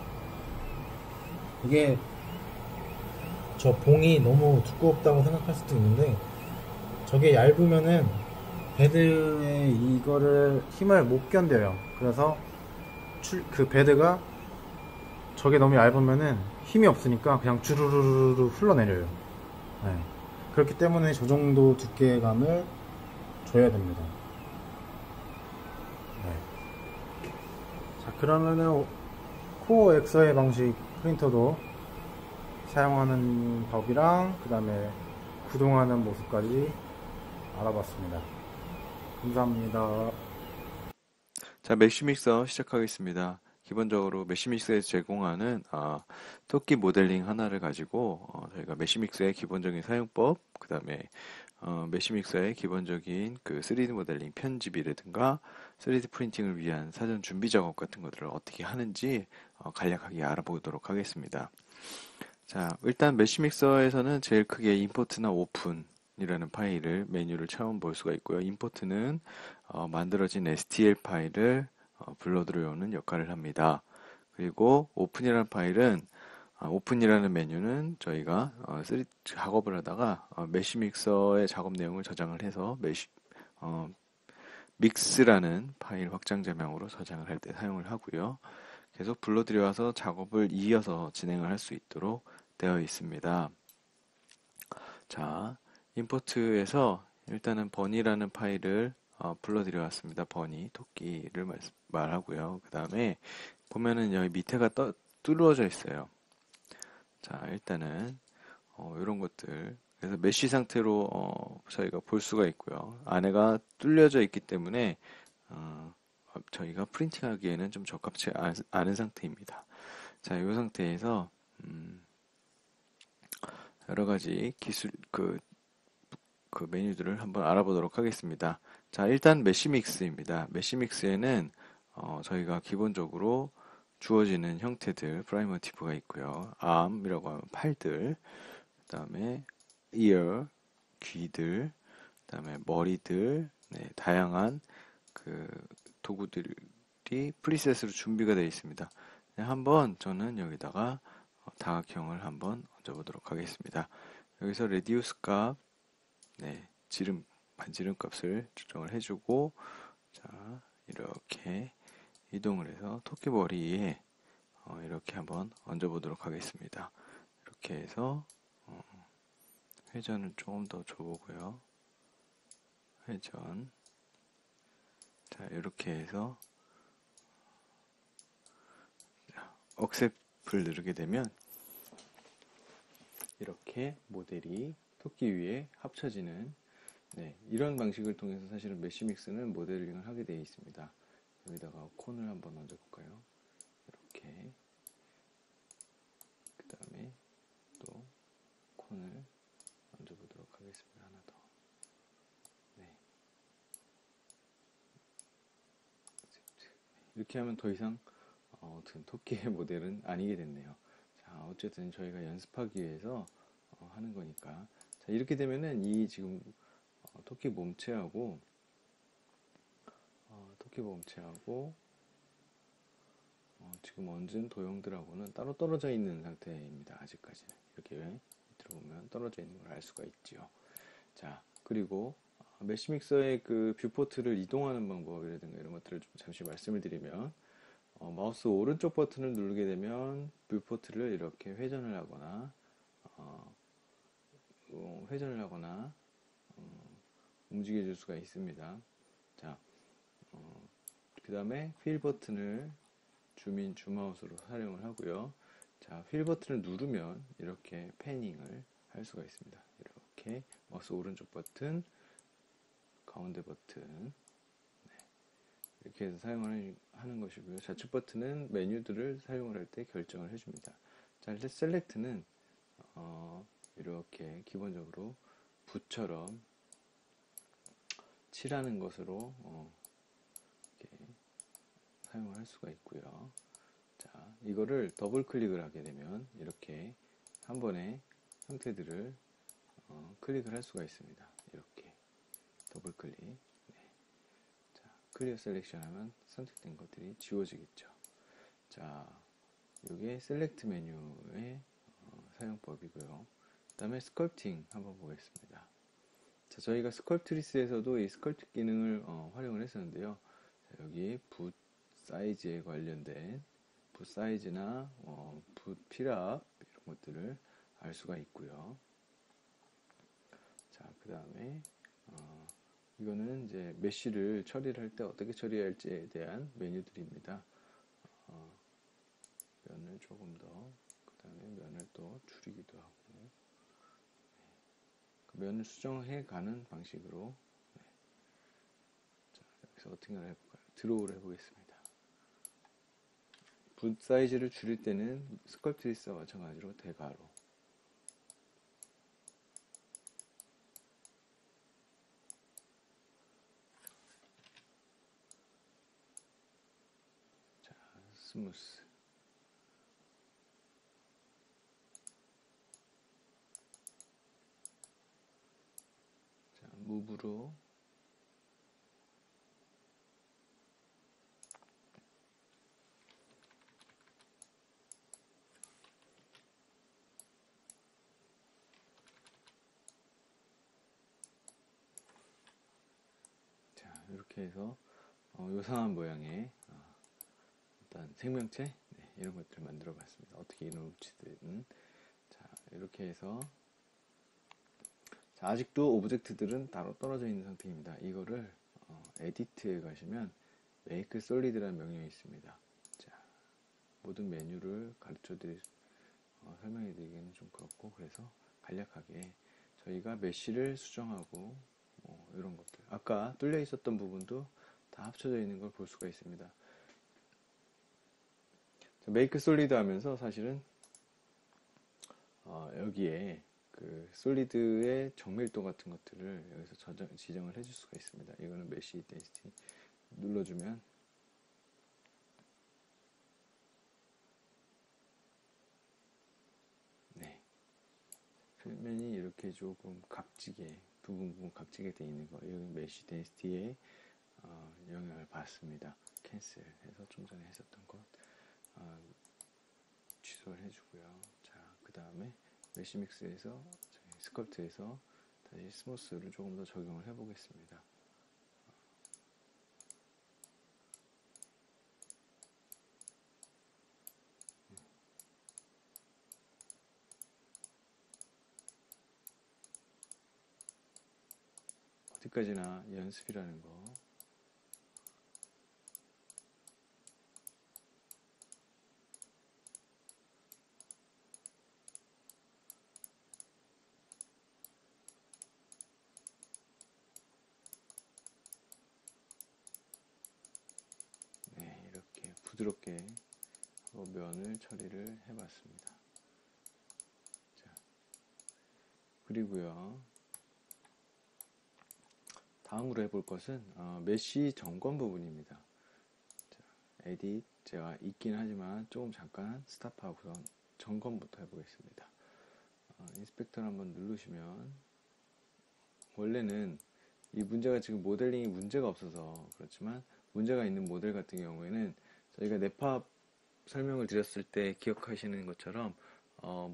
이게 저 봉이 너무 두껍다고 생각할 수도 있는데 저게 얇으면은 베드에 이거를 힘을 못 견뎌요. 그래서 그 베드가 저게 너무 얇으면은 힘이 없으니까 그냥 주르르르 흘러내려요. 네. 그렇기 때문에 저 정도 두께감을 줘야 됩니다. 네. 자, 그러면은 코어 엑서의 방식 프린터도 사용하는 법이랑 그 다음에 구동하는 모습까지 알아봤습니다. 감사합니다. 자, 메쉬믹서 시작하겠습니다. 기본적으로 메쉬믹서에서 제공하는 토끼 모델링 하나를 가지고 저희가 메쉬믹서의 기본적인 사용법, 그 다음에 메쉬믹서의 기본적인 그 3D 모델링 편집이라든가 3D 프린팅을 위한 사전 준비 작업 같은 것들을 어떻게 하는지 간략하게 알아보도록 하겠습니다. 자, 일단 메쉬믹서에서는 제일 크게 임포트나 오픈이라는 파일을 메뉴를 처음 볼 수가 있고요. 임포트는 만들어진 STL 파일을 불러 들여오는 역할을 합니다. 그리고 오픈이라는 파일은 오픈이라는 메뉴는 저희가 작업을 하다가 메쉬믹서의 작업 내용을 저장을 해서 믹스라는 파일 확장자명으로 저장을 할 때 사용을 하고요. 계속 불러 들여와서 작업을 이어서 진행을 할 수 있도록 되어 있습니다. 자, 임포트에서 일단은 버니라는 파일을 불러들여왔습니다. 버니, 토끼를 말하고요. 그 다음에 보면은 여기 밑에가 뚫어져 있어요. 자, 일단은 이런 것들, 그래서 메쉬 상태로 저희가 볼 수가 있고요. 안에가 뚫려져 있기 때문에 저희가 프린팅하기에는 좀 적합치 않은 상태입니다. 자, 이 상태에서 여러 가지 기술 그 메뉴들을 한번 알아보도록 하겠습니다. 자, 일단 메쉬믹스입니다. 메쉬믹스에는 저희가 기본적으로 주어지는 형태들, 프라이머티브가 있고요. arm이라고 하면 팔들, 그 다음에 ear, 귀들, 그 다음에 머리들, 네, 다양한 그 도구들이 프리셋으로 준비가 되어 있습니다. 네, 한번 저는 여기다가 다각형을 한번 얹어보도록 하겠습니다. 여기서 레디우스 값, 네, 반지름 값을 조정을 해주고, 자, 이렇게 이동을 해서 토끼머리에 이렇게 한번 얹어보도록 하겠습니다. 이렇게 해서 회전을 조금 더 줘보고요. 회전. 자, 이렇게 해서 억셉을 누르게 되면 이렇게 모델이 토끼 위에 합쳐지는, 네, 이런 방식을 통해서 사실은 메쉬믹스는 모델링을 하게 되어 있습니다. 여기다가 콘을 한번 얹어볼까요? 이렇게. 그 다음에 또 콘을 얹어보도록 하겠습니다. 하나 더. 네. 이렇게 하면 더 이상 어떤 토끼의 모델은 아니게 됐네요. 자, 어쨌든 저희가 연습하기 위해서 하는 거니까. 자, 이렇게 되면은 이 지금 토끼 몸체하고 지금 얹은 도형들하고는 따로 떨어져 있는 상태입니다. 아직까지는. 이렇게 밑으로 보면 떨어져 있는 걸 알 수가 있죠. 자, 그리고 메쉬믹서의 그 뷰포트를 이동하는 방법이라든가 이런 것들을 좀 잠시 말씀을 드리면, 마우스 오른쪽 버튼을 누르게 되면 뷰포트를 이렇게 회전을 하거나 움직여 줄 수가 있습니다. 자, 그 다음에 휠 버튼을 줌인 줌아웃으로 사용을 하고요. 자, 휠 버튼을 누르면 이렇게 패닝을 할 수가 있습니다. 이렇게 마우스 오른쪽 버튼, 가운데 버튼, 네, 이렇게 해서 사용을 하는 것이고요. 좌측 버튼은 메뉴들을 사용을 할 때 결정을 해줍니다. 자, 셀렉트는 이렇게 기본적으로 붓처럼 칠하는 것으로 이렇게 사용을 할 수가 있고요. 자, 이거를 더블 클릭을 하게 되면 이렇게 한 번에 형태들을 클릭을 할 수가 있습니다. 이렇게 더블 클릭. 네. 자, 클리어 셀렉션 하면 선택된 것들이 지워지겠죠. 자, 이게 셀렉트 메뉴의 사용법이고요. 그 다음에 스컬프팅 한번 보겠습니다. 자, 저희가 스컬프트리스에서도 이 스컬프트 기능을 활용을 했었는데요. 자, 여기 붓 사이즈에 관련된 붓 사이즈나 붓 필압 이런 것들을 알 수가 있고요. 자, 그 다음에 이거는 이제 메쉬를 처리를 할 때 어떻게 처리할지에 대한 메뉴들입니다. 면을 조금 더, 그 다음에 면을 또 줄이기도 하고, 네. 그 면을 수정해 가는 방식으로, 네. 자, 여기서 어떻게 해볼까요? 드로우를 해보겠습니다. 붓 사이즈를 줄일 때는 스컬프트리스와 마찬가지로 대괄호. 자, 스무스. 자, 무브로. 이렇게 해서 요상한 모양의 일단 생명체 네, 이런 것들을 만들어 봤습니다. 어떻게 이름을 붙이든. 자, 이렇게 해서 자, 아직도 오브젝트들은 따로 떨어져 있는 상태입니다. 이거를 에디트에 가시면 메이크 솔리드라는 명령이 있습니다. 자, 모든 메뉴를 설명해 드리기는 좀 그렇고, 그래서 간략하게 저희가 메쉬를 수정하고 이런 것들, 아까 뚫려 있었던 부분도 다 합쳐져 있는 걸 볼 수가 있습니다. 메이크 솔리드 하면서 사실은 여기에 그 솔리드의 정밀도 같은 것들을 여기서 지정을 해줄 수가 있습니다. 이거는 메쉬 데인시티 눌러주면 네, 표면이 이렇게 조금 각지게 부분 각지게 되어 있는 거, 여기 메쉬 데인시티에 영향을 받습니다. 캔슬 해서 좀 전에 했었던 것 취소를 해주고요. 자, 그 다음에 메쉬 믹스에서 스컬프트에서 다시 스무스를 조금 더 적용을 해보겠습니다. 어디까지나 연습이라는 거. 네, 이렇게 부드럽게 면을 처리를 해봤습니다. 자, 그리고요. 다음으로 해볼 것은 메쉬 점검 부분입니다. 자, 에딧 제가 있긴 하지만 조금 잠깐 스탑하고서 점검부터 해보겠습니다. 인스펙터를 한번 누르시면 원래는 이 문제가 지금 모델링이 문제가 없어서 그렇지만 문제가 있는 모델 같은 경우에는 저희가 넷팝 설명을 드렸을 때 기억하시는 것처럼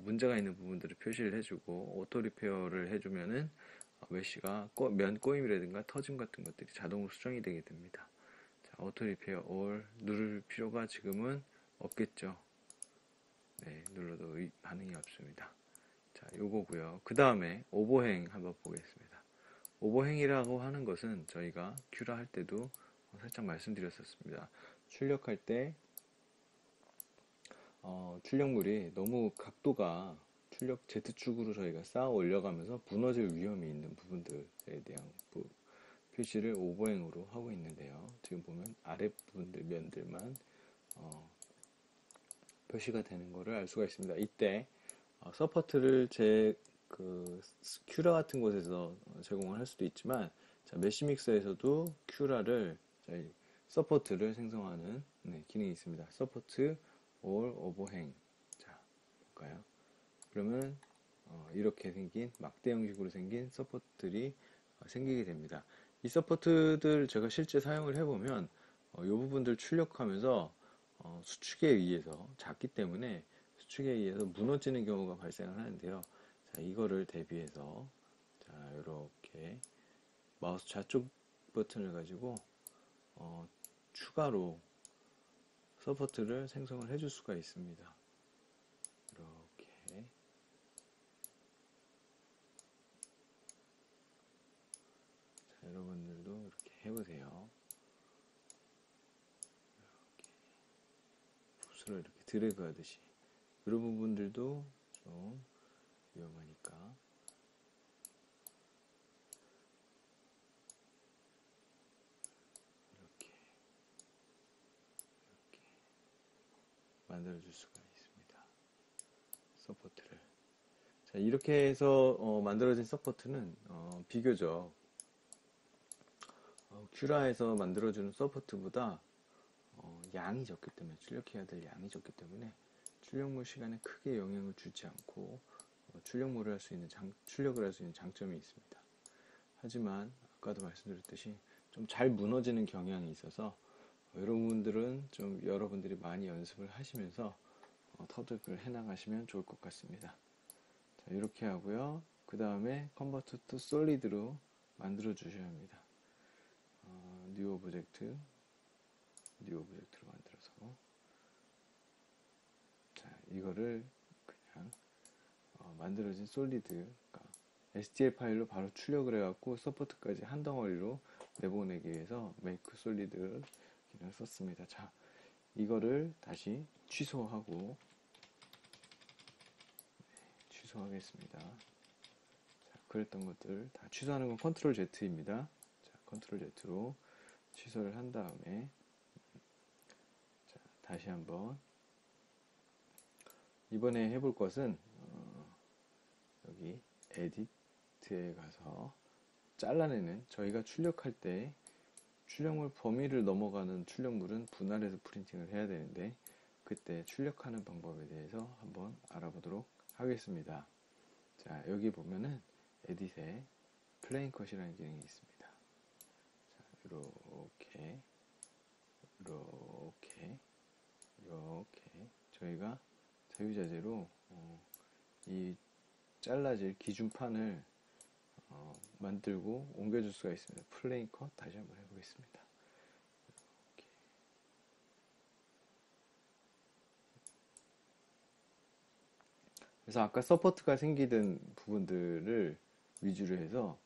문제가 있는 부분들을 표시를 해주고 오토 리페어를 해주면은 메쉬가 면 꼬임이라든가 터짐 같은 것들이 자동으로 수정이 되게 됩니다. 자, 오토 리페어 all 누를 필요가 지금은 없겠죠. 네, 눌러도 반응이 없습니다. 자, 요거고요. 그 다음에 오버행 한번 보겠습니다. 오버행이라고 하는 것은 저희가 큐라 할 때도 살짝 말씀드렸었습니다. 출력할 때 출력물이 너무 각도가 출력 Z축으로 저희가 쌓아 올려가면서 무너질 위험이 있는 부분들에 대한 표시를 오버행으로 하고 있는데요. 지금 보면 아랫부분들 면들만 표시가 되는 거를 알 수가 있습니다. 이때 서포트를 큐라 같은 곳에서 제공을 할 수도 있지만, 자, 메쉬믹서에서도 큐라를 서포트를 생성하는 기능이 있습니다. 서포트 all overhang. 자, 볼까요? 그러면 이렇게 생긴 막대 형식으로 생긴 서포트들이 생기게 됩니다. 이 서포트들 제가 실제 사용을 해보면 이 부분들 출력하면서 수축에 의해서 작기 때문에 수축에 의해서 무너지는 경우가 발생을 하는데요. 자, 이거를 대비해서 자, 이렇게 마우스 좌측 버튼을 가지고 추가로 서포트를 생성을 해줄 수가 있습니다. 이렇게. 자, 여러분들도 이렇게 해보세요. 이렇게 붓으로 이렇게 드래그 하듯이. 이런 부분들도 좀 위험하니까. 이렇게 만들어줄 수가 있습니다. 서포트를. 자, 이렇게 해서 만들어진 서포트는 비교적 큐라에서 만들어주는 서포트보다 양이 적기 때문에, 출력해야 될 양이 적기 때문에 출력물 시간에 크게 영향을 주지 않고 출력을 할 수 있는 장점이 있습니다. 하지만 아까도 말씀드렸듯이 좀 잘 무너지는 경향이 있어서 여러분들이 많이 연습을 하시면서 터득을 해나가시면 좋을 것 같습니다. 자, 이렇게 하고요. 그 다음에 컨버트 투 솔리드로 만들어 주셔야 합니다. 뉴 오브젝트로 만들어서, 자, 이거를 그냥 만들어진 솔리드, 그러니까 STL 파일로 바로 출력을 해갖고 서포트까지 한 덩어리로 내보내기 위해서 make solid 기능을 썼습니다. 자, 이거를 다시 취소하겠습니다. 자, 그랬던 것들 다 취소하는 건 컨트롤 Z입니다. 자, 컨트롤 Z로 취소를 한 다음에, 자, 다시 한번 이번에 해볼 것은 여기 에디트에 가서 잘라내는, 저희가 출력할 때 출력물 범위를 넘어가는 출력물은 분할해서 프린팅을 해야 되는데, 그때 출력하는 방법에 대해서 한번 알아보도록 하겠습니다. 자, 여기 보면은 에딧에 플레인 컷이라는 기능이 있습니다. 자, 이렇게 저희가 자유자재로 이 잘라질 기준판을 만들고 옮겨줄 수가 있습니다. 플레인 컷 다시 한번 해보겠습니다. 이렇게. 그래서 아까 서포트가 생기던 부분들을 위주로 해서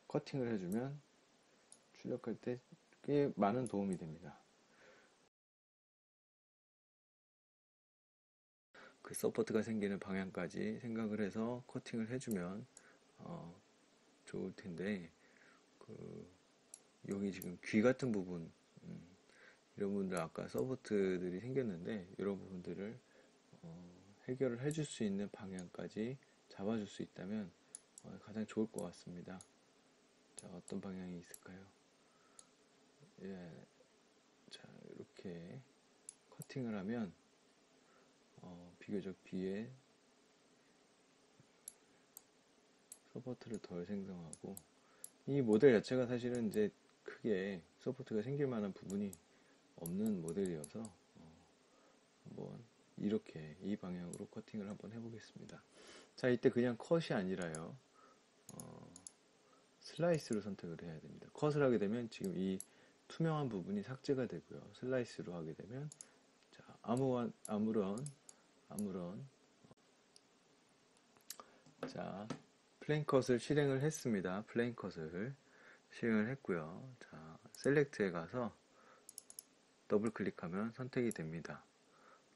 커팅을 해주면 출력할 때 꽤 많은 도움이 됩니다. 그 서포트가 생기는 방향까지 생각을 해서 커팅을 해주면 좋을 텐데, 여기 지금 귀 같은 부분, 이런 부분들 아까 서포트들이 생겼는데, 이런 부분들을 해결을 해줄 수 있는 방향까지 잡아줄 수 있다면 가장 좋을 것 같습니다. 자, 어떤 방향이 있을까요? 예, 자, 이렇게 커팅을 하면 비교적 뒤에 서포트를 덜 생성하고, 이 모델 자체가 사실은 이제 크게 서포트가 생길 만한 부분이 없는 모델이어서 한번 이렇게 이 방향으로 커팅을 한번 해보겠습니다. 자, 이때 그냥 컷이 아니라요, 슬라이스로 선택을 해야 됩니다. 컷을 하게 되면 지금 이 투명한 부분이 삭제가 되고요. 슬라이스로 하게 되면, 자, 아무런 자, 플레인 컷을 실행을 했습니다. 플레인 컷을 실행을 했고요. 자, 셀렉트에 가서 더블 클릭하면 선택이 됩니다.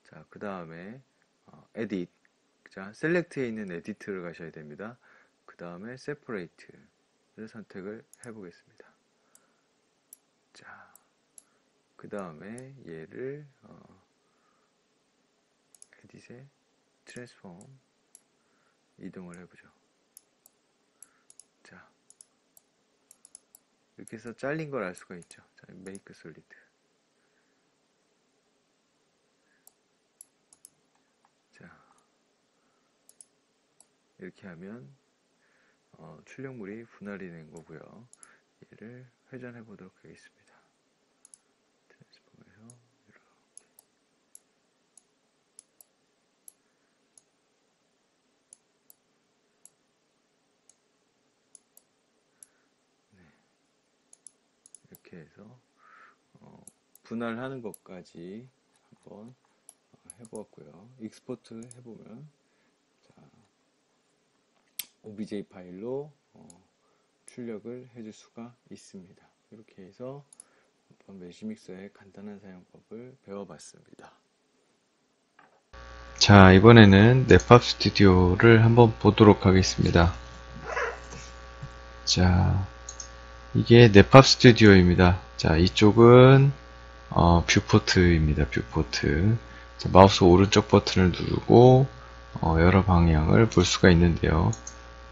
자, 그 다음에 에딧, 자, 셀렉트에 있는 에디트를 가셔야 됩니다. 그 다음에 세퍼레이트를 선택을 해보겠습니다. 자, 그 다음에 얘를 에딧에 트랜스폼 이동을 해보죠. 자, 이렇게 해서 잘린 걸 알 수가 있죠. 자, 메이크 솔리드. 자, 이렇게 하면 출력물이 분할이 된 거고요. 얘를 회전해 보도록 하겠습니다. 트랜스폼에서 이렇게. 네. 이렇게 해서 분할하는 것까지 한번 해보았고요. 익스포트 해보면, 자, OBJ 파일로 출력을 해줄 수가 있습니다. 이렇게 해서 한번 매시믹서의 간단한 사용법을 배워봤습니다. 자, 이번에는 넷팝 스튜디오를 한번 보도록 하겠습니다. 자, 이게 넷팝 스튜디오입니다. 자, 이쪽은 뷰포트입니다. 뷰포트. 자, 마우스 오른쪽 버튼을 누르고 여러 방향을 볼 수가 있는데요.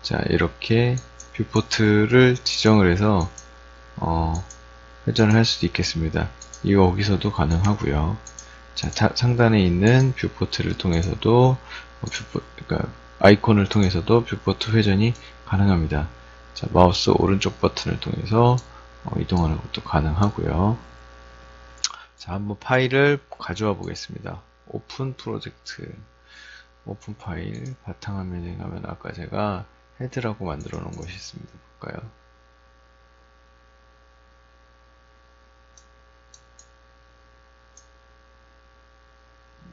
자, 이렇게 뷰포트를 지정을 해서 회전을 할 수도 있겠습니다. 이거 여기서도 가능하고요. 자, 상단에 있는 뷰포트를 통해서도 그러니까 아이콘을 통해서도 뷰포트 회전이 가능합니다. 자, 마우스 오른쪽 버튼을 통해서 이동하는 것도 가능하고요. 자, 한번 파일을 가져와 보겠습니다. 오픈 프로젝트, 오픈 파일, 바탕화면에 가면 아까 제가 헤드라고 만들어 놓은 것이 있습니다. 볼까요?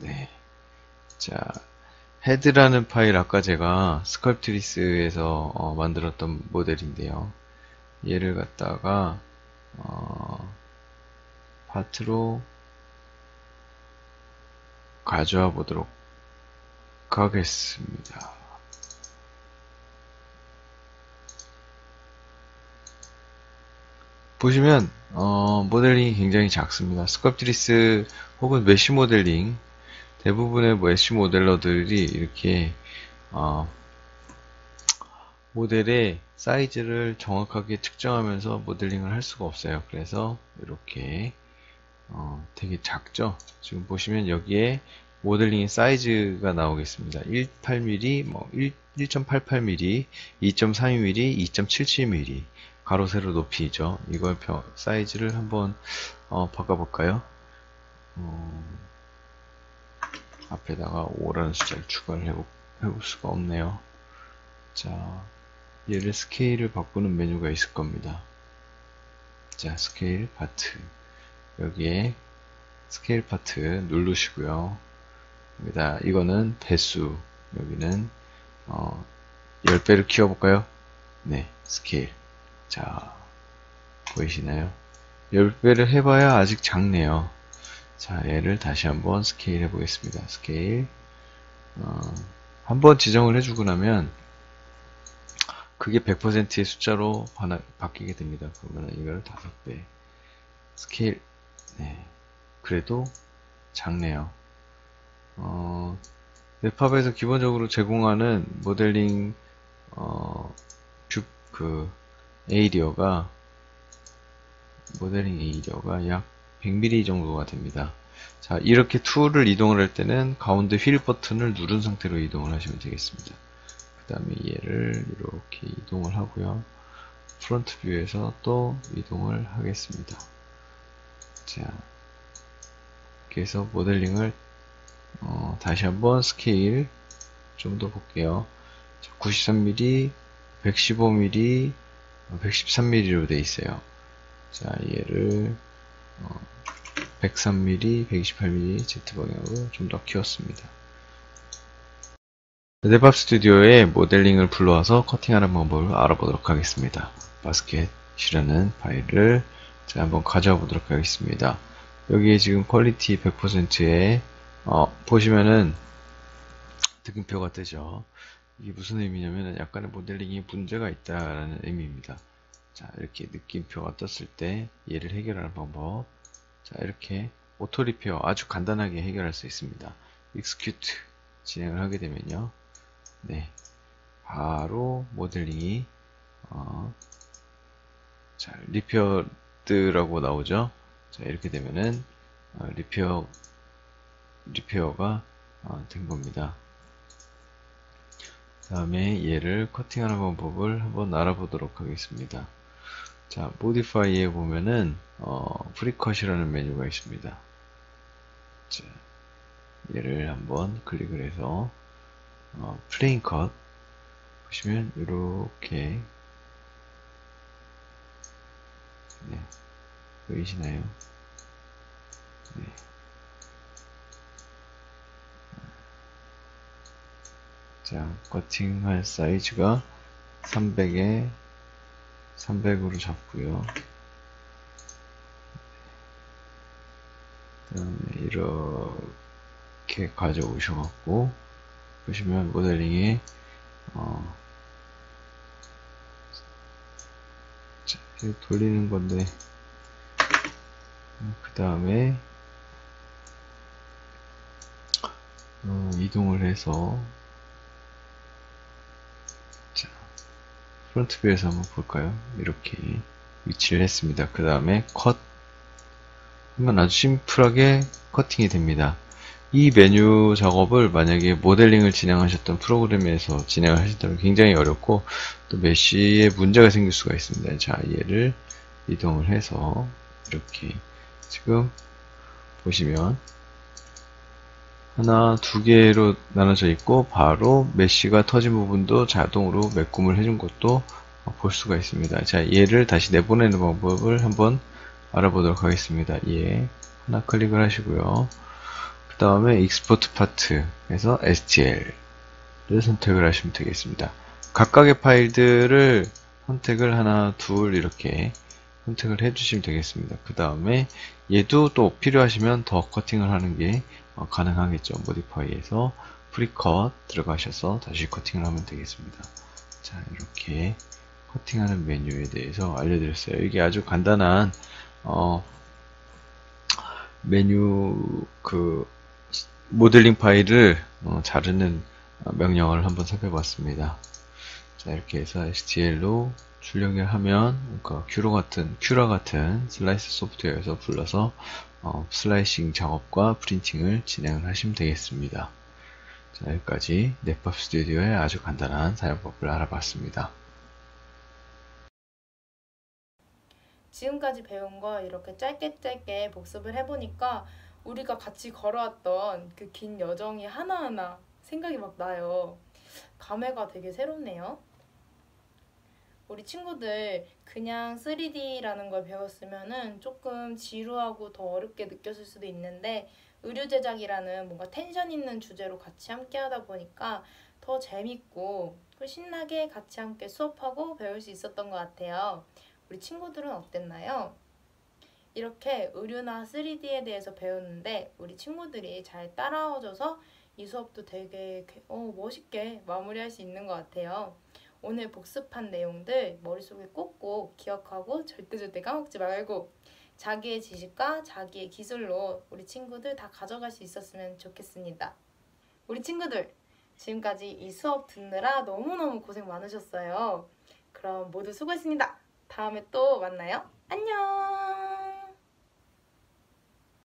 네. 자, 헤드라는 파일 아까 제가 스컬프트리스에서 만들었던 모델인데요. 얘를 갖다가 파트로 가져와 보도록 하겠습니다. 보시면 모델링이 굉장히 작습니다. 스컬프트리스 혹은 메쉬 모델링, 대부분의 메쉬 모델러들이 이렇게 모델의 사이즈를 정확하게 측정하면서 모델링을 할 수가 없어요. 그래서 이렇게 되게 작죠. 지금 보시면 여기에 모델링의 사이즈가 나오겠습니다. 18mm, 1.88mm, 2.32mm, 2.77mm 가로 세로 높이죠. 이걸 사이즈를 한번 바꿔볼까요? 앞에다가 5라는 숫자를 추가를 해볼 수가 없네요. 자, 얘를 스케일을 바꾸는 메뉴가 있을 겁니다. 자, 스케일 파트, 여기에 스케일 파트 누르시고요. 여기다 이거는 배수, 여기는 10배를 키워볼까요? 네, 스케일. 자, 보이시나요? 10배를 해봐야 아직 작네요. 자, 얘를 다시 한번 스케일 해보겠습니다. 스케일. 한번 지정을 해주고 나면 그게 100%의 숫자로 바뀌게 됩니다. 그러면 이걸 5배. 스케일. 네. 그래도 작네요. 넷팝에서 기본적으로 제공하는 모델링 모델링 에이리어가 약 100mm 정도가 됩니다. 자, 이렇게 툴을 이동을 할 때는 가운데 휠 버튼을 누른 상태로 이동을 하시면 되겠습니다. 그 다음에 얘를 이렇게 이동을 하고요. 프론트 뷰에서 또 이동을 하겠습니다. 자, 이렇게 해서 모델링을 다시 한번 스케일 좀 더 볼게요. 93mm, 115mm, 113mm로 되어 있어요. 자, 얘를 103mm, 128mm Z방향으로 좀 더 키웠습니다. 넷팝 스튜디오에 모델링을 불러와서 커팅하는 방법을 알아보도록 하겠습니다. 바스켓이라는 파일을 제가 한번 가져와 보도록 하겠습니다. 여기에 지금 퀄리티 100%에 보시면은 느낌표가 뜨죠. 이게 무슨 의미냐면 약간의 모델링이 문제가 있다라는 의미입니다. 자, 이렇게 느낌표가 떴을 때 얘를 해결하는 방법. 자, 이렇게 오토 리페어 아주 간단하게 해결할 수 있습니다. execute 진행을 하게 되면요. 네, 바로 모델링이 자, 리페어드라고 나오죠. 자, 이렇게 되면은 리페어가 된 겁니다. 다음에 얘를 커팅하는 방법을 한번 알아보도록 하겠습니다. 자, 모디파이에 보면은 프리컷이라는 메뉴가 있습니다. 자, 얘를 한번 클릭을 해서 플레인 컷 보시면 이렇게 네, 보이시나요? 네. 자, 커팅할 사이즈가 300에 300으로 잡고요. 그 다음에 이렇게 가져오셔갖고 보시면 모델링에 자, 돌리는 건데 그 다음에 이동을 해서 자, 프론트 뷰에서 한번 볼까요? 이렇게 위치를 했습니다. 그 다음에 컷 하면 아주 심플하게 커팅이 됩니다. 이 메뉴 작업을 만약에 모델링을 진행하셨던 프로그램에서 진행을 하셨다면 굉장히 어렵고 또 메쉬에 문제가 생길 수가 있습니다. 자, 얘를 이동을 해서 이렇게 지금 보시면 하나, 두 개로 나눠져 있고 바로 메쉬가 터진 부분도 자동으로 메꿈을 해준 것도 볼 수가 있습니다. 자, 얘를 다시 내보내는 방법을 한번 알아보도록 하겠습니다. 얘 하나 클릭을 하시고요. 그 다음에 익스포트 파트에서 STL을 선택을 하시면 되겠습니다. 각각의 파일들을 선택을 하나, 둘 이렇게 선택을 해주시면 되겠습니다. 그 다음에 얘도 또 필요하시면 더 커팅을 하는 게 가능하겠죠. 모디파이에서 프리컷 들어가셔서 다시 커팅을 하면 되겠습니다. 자, 이렇게 커팅하는 메뉴에 대해서 알려드렸어요. 이게 아주 간단한 메뉴 모델링 파일을 자르는 명령을 한번 살펴봤습니다. 자, 이렇게 해서 STL로 출력을 하면 큐라 같은 슬라이스 소프트웨어에서 불러서 슬라이싱 작업과 프린팅을 진행을 하시면 되겠습니다. 자, 여기까지 넷밥 스튜디오의 아주 간단한 사용법을 알아봤습니다. 지금까지 배운 거 이렇게 짧게 복습을 해보니까 우리가 같이 걸어왔던 그 긴 여정이 하나하나 생각이 막 나요. 감회가 되게 새롭네요. 우리 친구들 그냥 3D라는 걸 배웠으면은 조금 지루하고 더 어렵게 느꼈을 수도 있는데 의류 제작이라는 뭔가 텐션 있는 주제로 같이 함께 하다 보니까 더 재밌고 신나게 같이 함께 수업하고 배울 수 있었던 것 같아요. 우리 친구들은 어땠나요? 이렇게 의류나 3D에 대해서 배웠는데 우리 친구들이 잘 따라와줘서 이 수업도 되게 멋있게 마무리할 수 있는 것 같아요. 오늘 복습한 내용들 머릿속에 꼭꼭 기억하고 절대 까먹지 말고 자기의 지식과 자기의 기술로 우리 친구들 다 가져갈 수 있었으면 좋겠습니다. 우리 친구들 지금까지 이 수업 듣느라 너무너무 고생 많으셨어요. 그럼 모두 수고했습니다. 다음에 또 만나요. 안녕!